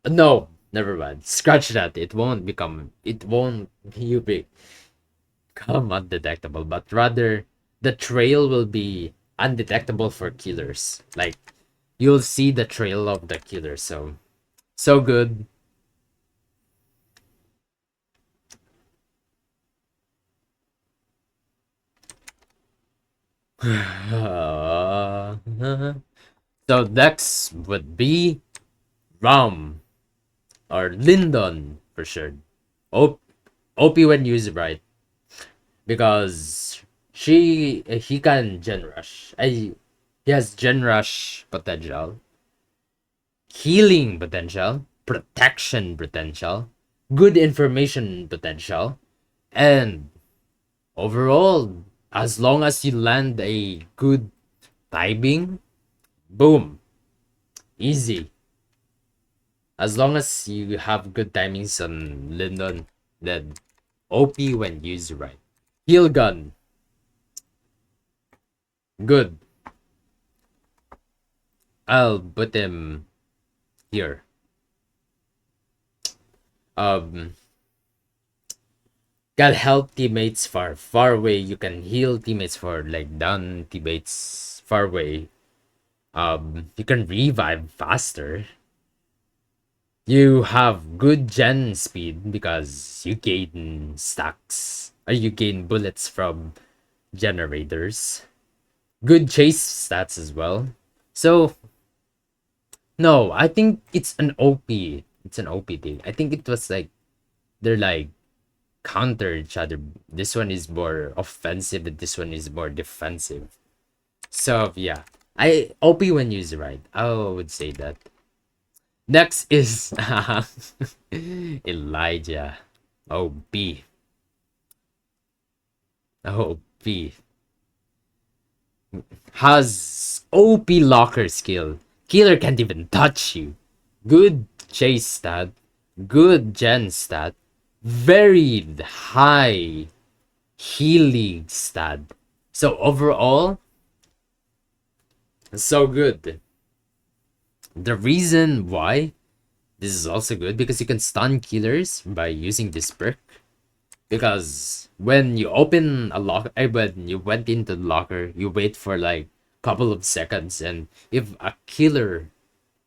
Speaker 1: No, never mind. Scratch that. It won't become. It won't. You become undetectable, but rather the trail will be undetectable for killers. Like you'll see the trail of the killer. So good. So next would be Ram or Lyndon for sure. OP when used right because he can gen rush. He has gen rush potential, healing potential, protection potential, good information potential, and overall, as long as you land a good timing, boom, easy. As long as you have good timings on Lindon, then OP when used right. Heal gun, good. I'll put him here. Um, can help teammates far away. You can heal teammates for like down teammates far away. You can revive faster. You have good gen speed because you gain stacks or you gain bullets from generators. Good chase stats as well. So no, I think it's an OP. It's an OP thing. I think it was like they're like counter each other. This one is more offensive and this one is more defensive. So yeah, I OP when used right. I would say that. Next is Elijah. OP. OP. Has OP locker skill. Killer can't even touch you. Good chase stat. Good gen stat. Very high healing stat. So overall, so good. The reason why this is also good because you can stun killers by using this perk. Because when you open a locker, when you went into the locker, you wait for like couple of seconds, and if a killer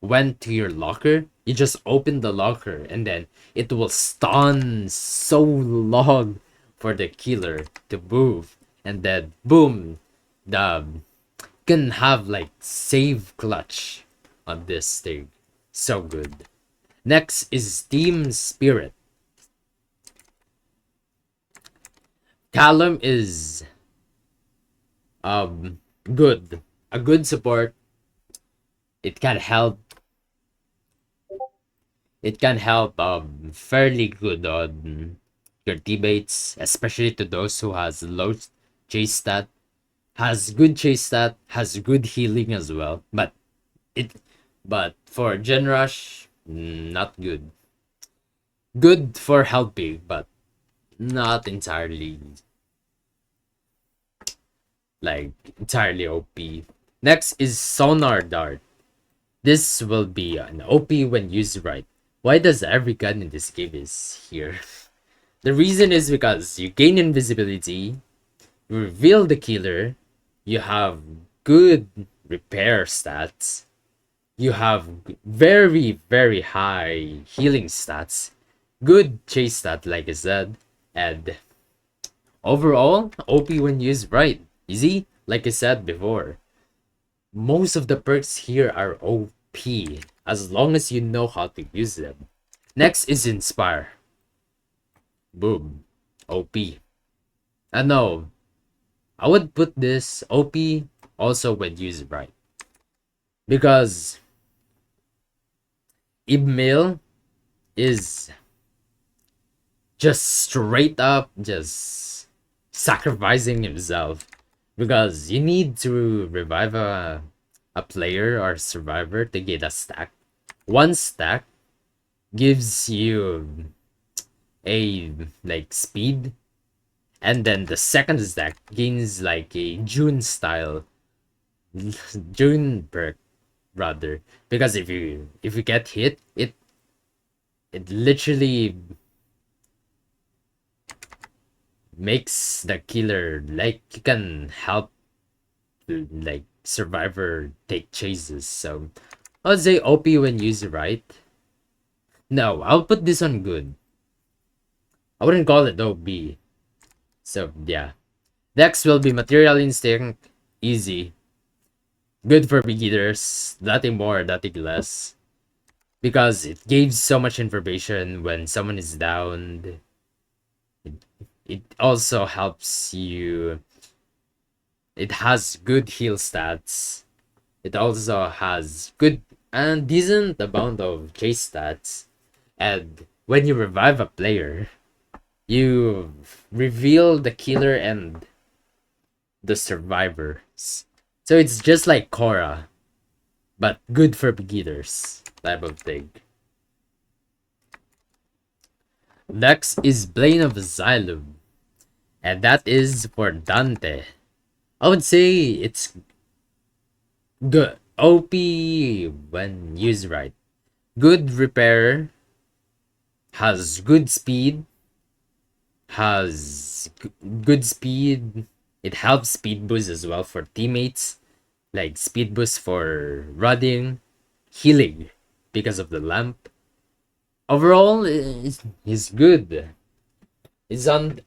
Speaker 1: went to your locker, you just open the locker, and then it will stun so long for the killer to move, and then boom, the can have like save clutch on this thing. So good. Next is Team Spirit. Callum is good. A good support. It can help. It can help fairly good on your teammates, especially to those who has low chase stat, has good chase stat, has good healing as well. It but for Gen Rush, not good. Good for helping, but not entirely like entirely OP. Next is Sonar Dart. This will be an OP when used right. Why does every gun in this game is here? The reason is because you gain invisibility, you reveal the killer, you have good repair stats, you have very high healing stats, good chase stat like I said, and overall OP when used right. Easy, like I said before. Most of the perks here are OP as long as you know how to use them. Next is Inspire. Boom. OP. No, I would put this OP also when used right. Because Ibmail is just straight up just sacrificing himself. Because you need to revive a player or survivor to get a stack. One stack gives you a like speed, and then the second stack gains like a June style June perk rather. Because if you get hit, it literally makes the killer like you can help like survivor take chases. So I would say OP when used right. No, I'll put this on good. I wouldn't call it OP. So yeah. Next will be Material Instinct. Easy. Good for beginners. Nothing more, nothing less. Because it gives so much information when someone is down. It also helps you. It has good heal stats. It also has good and decent amount of chase stats. And when you revive a player, you reveal the killer and the survivors. So it's just like Korra, but good for beginners type of thing. Next is Blade of Xylem, and that is for Dante. I would say it's good. OP when used right. Good repair, has good speed, has good speed. It helps speed boost as well for teammates, like speed boost for running, healing because of the lamp. Overall, he's good. He's on.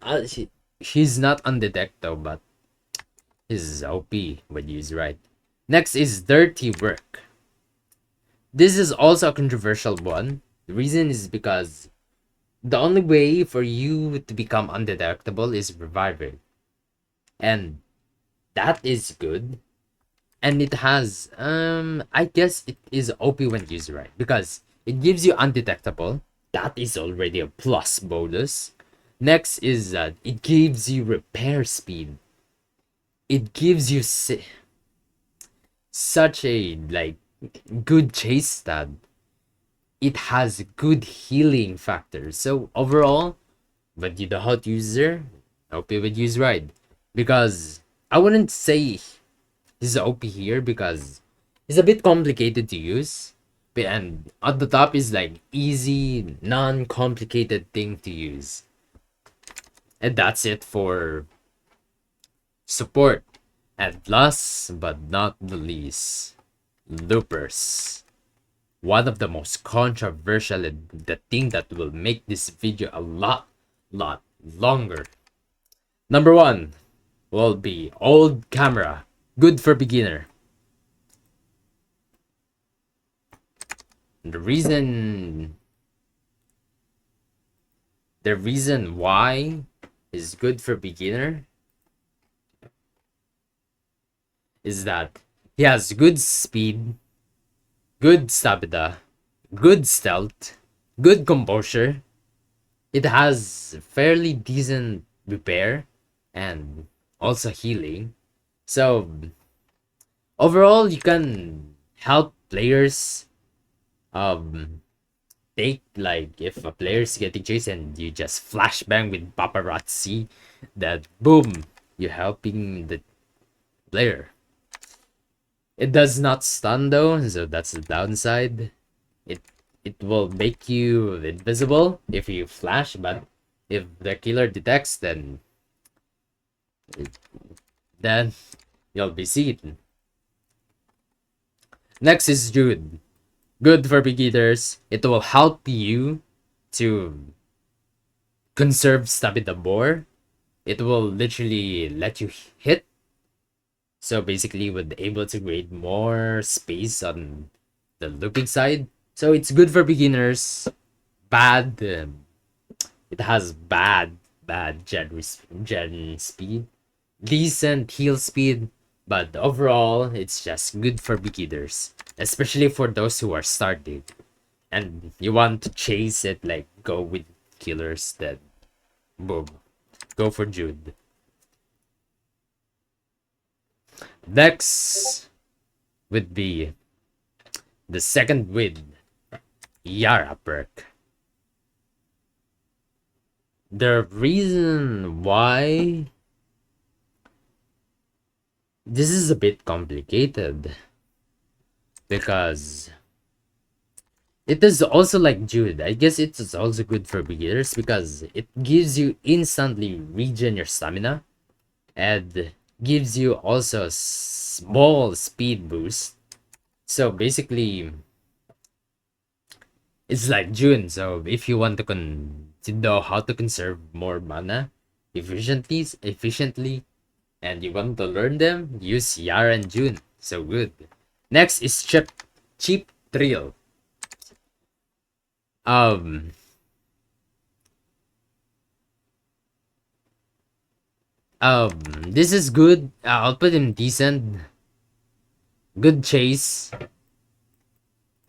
Speaker 1: He's not undetectable, but he's OP when used right. Next is Dirty Work. This is also a controversial one. The reason is because the only way for you to become undetectable is reviving. And that is good. And it has I guess it is OP when used right. Because it gives you undetectable. That is already a plus bonus. Next is that it gives you repair speed. It gives you such a like good chase stat. It has good healing factors. So overall, but you the hot user, OP would use right. Because I wouldn't say he's OP here because it's a bit complicated to use. And at the top is like easy, non-complicated thing to use. And that's it for support. And last but not the least, loopers. One of the most controversial and the thing that will make this video a lot longer. Number one will be old camera. Good for beginner. The reason why is good for beginner is that he has good speed, good stamina, good stealth, good composure. It has fairly decent repair and also healing. So overall, you can help players take like if a player is getting chased and you just flashbang with paparazzi, that boom, you're helping the player. It does not stun though, so that's the downside. It it will make you invisible if you flash, but if the killer detects, then you'll be seen. Next is Jude. Good for beginners. It will help you to conserve stamina more. It will literally let you hit. So basically, would able to create more space on the looping side. So it's good for beginners. Bad. It has bad gen speed. Decent heal speed, but overall, it's just good for beginners, especially for those who are starting and you want to chase it, like go with killers. Then boom, go for Jude. Next would be the second with Yara perk. The reason why this is a bit complicated because it is also like Jude. I guess it is also good for beginners because it gives you instantly regen your stamina and gives you also a small speed boost. So basically, it's like June. So if you want to know how to conserve more mana efficiently, and you want to learn them, use Yara and June. So good. Next is cheap thrill. Um this is good. I'll put him decent. Good chase.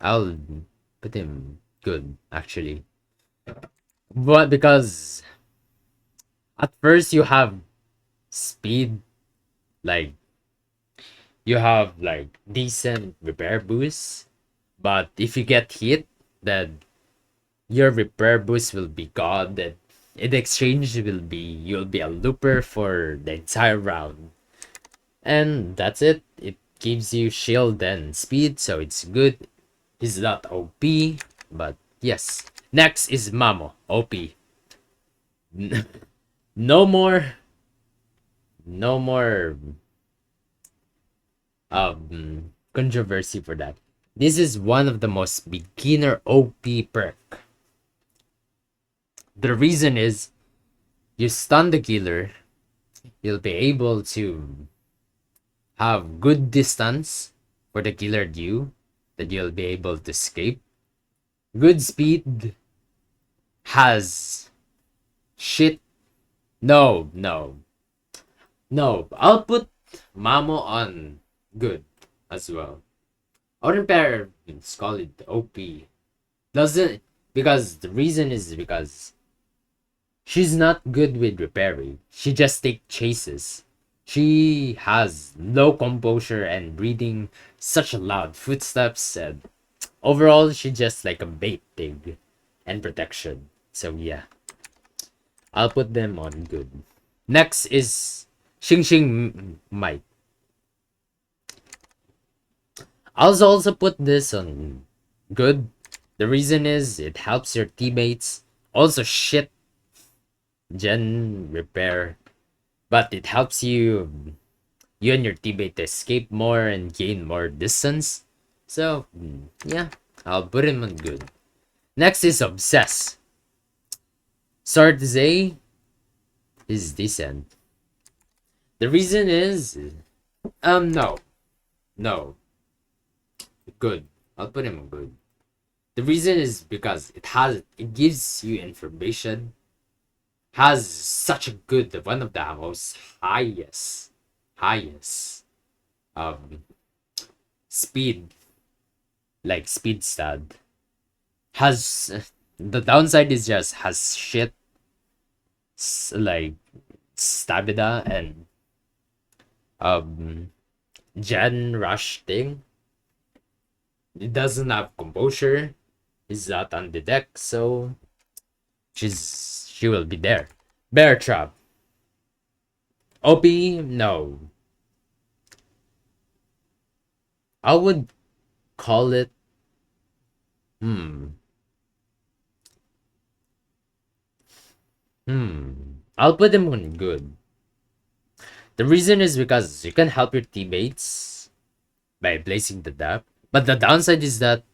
Speaker 1: I'll put him good actually. But because at first you have speed, like You have like decent repair boosts, but if you get hit, then your repair boost will be gone. Then in exchange will be you'll be a looper for the entire round. And that's it. It gives you shield and speed, so it's good. He's not OP, but yes. Next is Mamo, OP. No more, no more controversy for that. This is one of the most beginner OP perk. The reason is you stun the killer, you'll be able to have good distance for the killer due that you'll be able to escape. Good speed has shit. No, no, no. I'll put Mamo on good as well. Or pair call it OP. Doesn't because the reason is because she's not good with repairing. She just takes chases. She has low composure and breathing such loud footsteps, and overall she just like a bait pig and protection. So yeah, I'll put them on good. Next is Xing Xing Might. I'll also put this on good. The reason is it helps your teammates. Also shit gen repair, but it helps you and your teammate to escape more and gain more distance. So yeah, I'll put him on good. Next is Obsess. Sword Zay is decent. The reason is no. No. Good. I'll put him on good. The reason is because it gives you information, has such a good one of the most highest um speed, like speed stat. Has the downside is just has shit like stamina and gen rush thing. It doesn't have composure. It's not on the deck, so she will be there. Bear trap. OP, no. I would call it hmm. I'll put them on good. The reason is because you can help your teammates by placing the depth. But the downside is that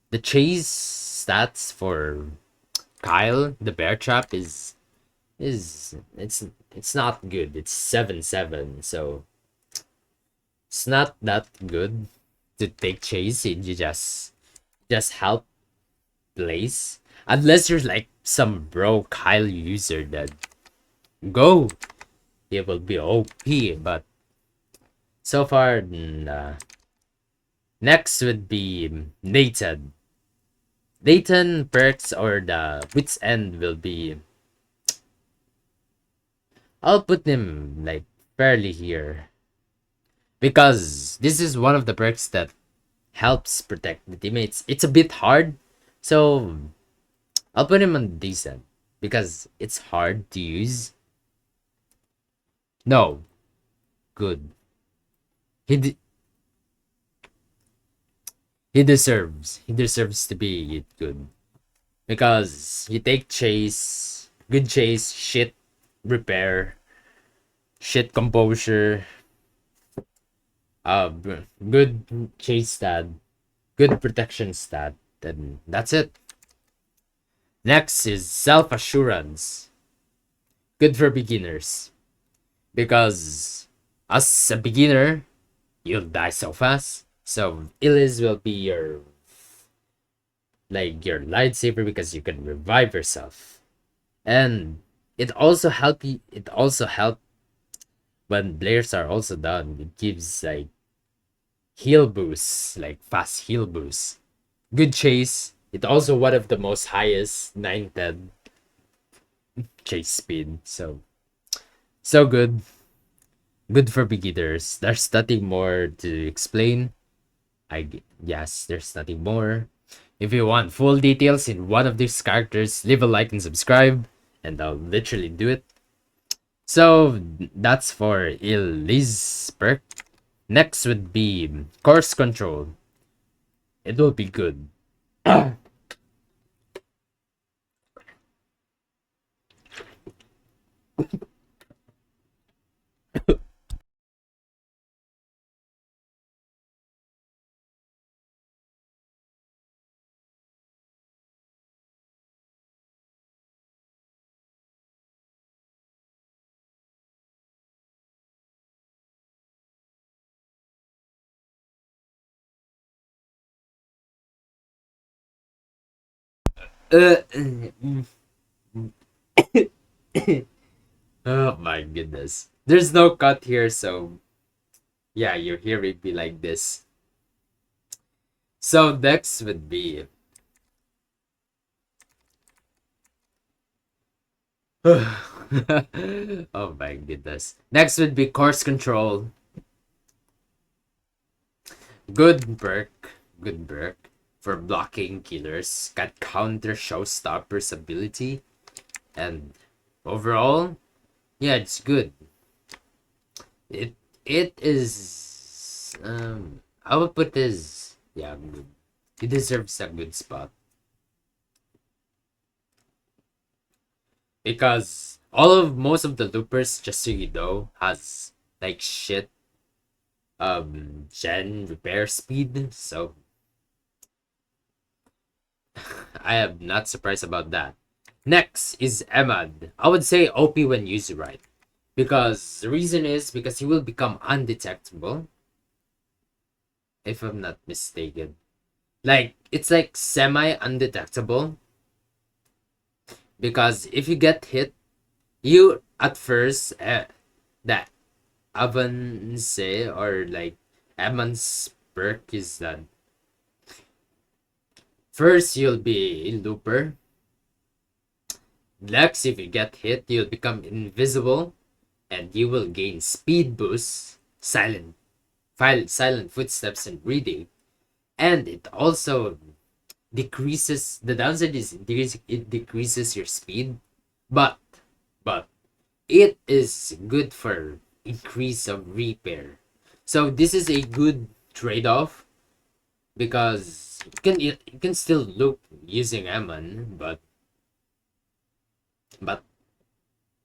Speaker 1: the chase stats for Kyle, the bear trap, is it's not good. It's 7-7, so it's not that good to take chase. You just help place. Unless you're like some bro Kyle user that go, it will be OP, but so far nah. Next would be Nathan. Nathan perks or the wits end will be. I'll put him like fairly here because this is one of the perks that helps protect the teammates. It's a bit hard, so I'll put him on decent because it's hard to use. No, good. He de- he deserves to be good because you take chase, good chase, shit repair, shit composure, uh, good chase stat, good protection stat, and that's it. Next is self assurance, good for beginners because as a beginner you'll die so fast. So Illiz will be your lightsaber because you can revive yourself. And it also help when players are also done. It gives like heal boosts, like fast heal boosts. Good chase. It also one of the most highest 910 chase speed. So good. Good for beginners. There's nothing more to explain. Yes, there's nothing more. If you want full details in one of these characters, leave a like and subscribe, and I'll literally do it. So that's for Elise perk. Next would be course control. It will be good. Uh, oh my goodness. There's no cut here, so yeah, your hair would be like this. So next would be oh my goodness. Next would be course control. Good perk. Good perk for blocking killers. Can counter showstopper's ability. And overall, yeah, it's good. It it is I would put this, yeah, good. He deserves a good spot. Because most of the loopers, just so you know, has like shit gen repair speed, so I am not surprised about that. Next is Emad. I would say OP when used right. Because the reason is because he will become undetectable, if I'm not mistaken. Like it's like semi undetectable. Because if you get hit, you at first that Avance or like Eman's perk is that first you'll be a looper. Next, if you get hit, you'll become invisible and you will gain speed boost, silent footsteps and breathing. And it also decreases, the downside is it decreases your speed, but but it is good for increase of repair. So this is a good trade-off because you can still loop using Eman, but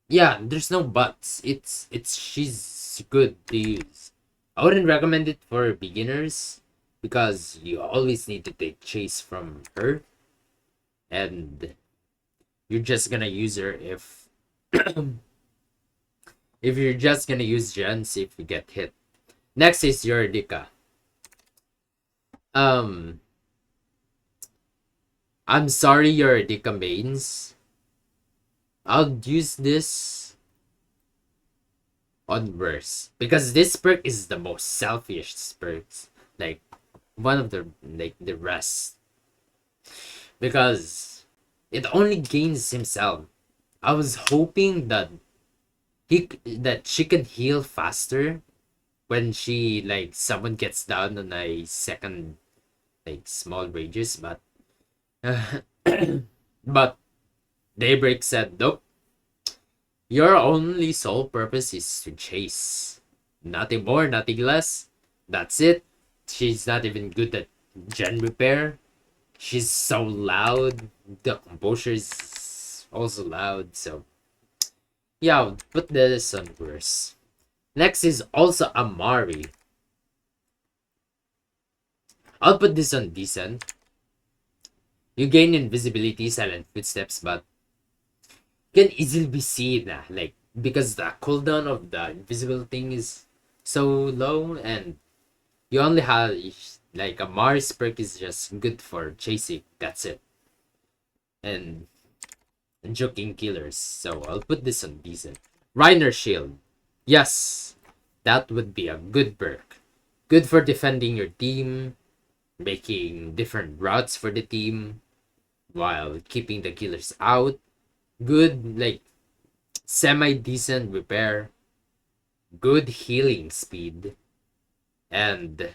Speaker 1: yeah, there's no buts. It's she's good to use. I wouldn't recommend it for beginners because you always need to take chase from her, and you're just gonna use her if you're just gonna use gens if you get hit. Next is Eurydica. Um, I'm sorry, Eurydica mains. I'll use this on worse because this perk is the most selfish perks. Like one of the rest because it only gains himself. I was hoping that that she could heal faster when she like someone gets down on a second like small rages, but Daybreak said nope. Your only sole purpose is to chase. Nothing more, nothing less. That's it. She's not even good at gen repair. She's so loud. The composure is also loud. So yeah, I'll put this on worse. Next is also Amari. I'll put this on decent. You gain invisibility, silent footsteps, but can easily be seen like because the cooldown of the invisible thing is so low and you only have like a Mars perk is just good for chasing. That's it. And joking killers. So I'll put this on decent. Reiner Shield. Yes, that would be a good perk. Good for defending your team, making different routes for the team while keeping the killers out. Good, like semi decent repair. good healing speed, and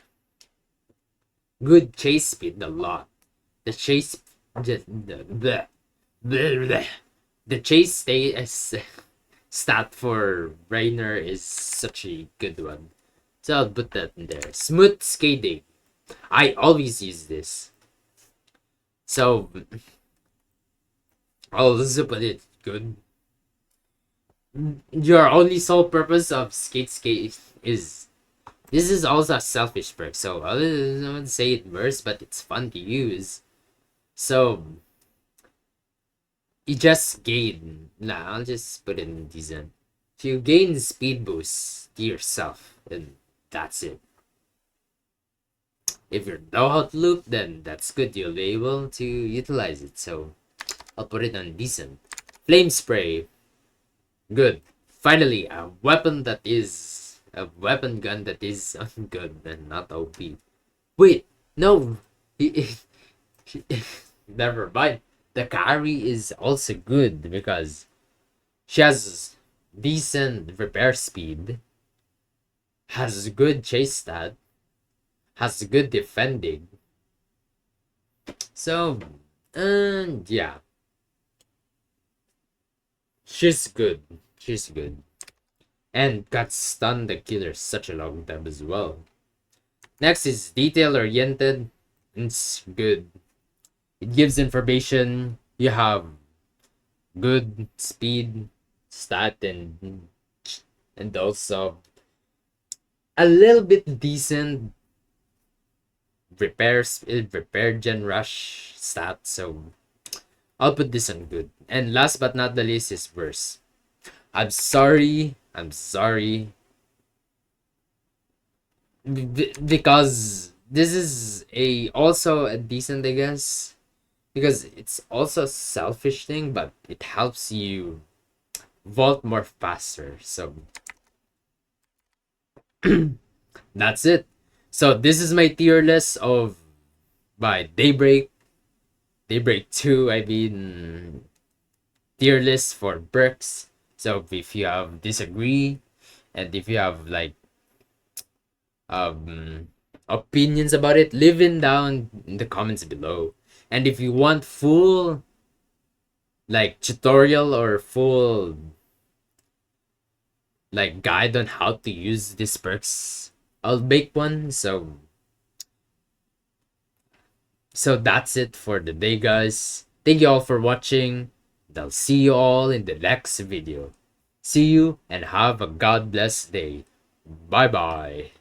Speaker 1: good chase speed a lot. The chase just the chase stay as stat for Rainer is such a good one. So I'll put that in there. Smooth skating. I always use this. So I'll also put it good. Your only sole purpose of skate is this is also a selfish perk, so I wouldn't say it worse, but it's fun to use. So you just gain. Nah, I'll just put it in decent. So you gain speed boost to yourself, and that's it. If you know how to loop, then that's good. You'll be able to utilize it. So I'll put it on decent. Flame spray. Good. Finally, a weapon that is a weapon gun that is good and not OP. Wait, no. Never mind. The carry is also good because she has decent repair speed, has good chase stat, has good defending. So, yeah, she's good. She's good. And got stun the killer such a long time as well. Next is detail oriented. It's good. It gives information. You have good speed, stat, and also a little bit decent repair gen rush stat. So I'll put this on good. And last but not the least is verse. I'm sorry. Because this is a also a decent, I guess, because it's also a selfish thing, but it helps you vault more faster. So that's it. So this is my tier list of by Daybreak 2. I mean tier list for perks. So if you have disagree, and if you have like opinions about it, leave it down in the comments below. And if you want full like tutorial or full like guide on how to use these perks, I'll make one. So that's it for the day, guys. Thank you all for watching. I'll see you all in the next video. See you and have a God bless day. Bye bye.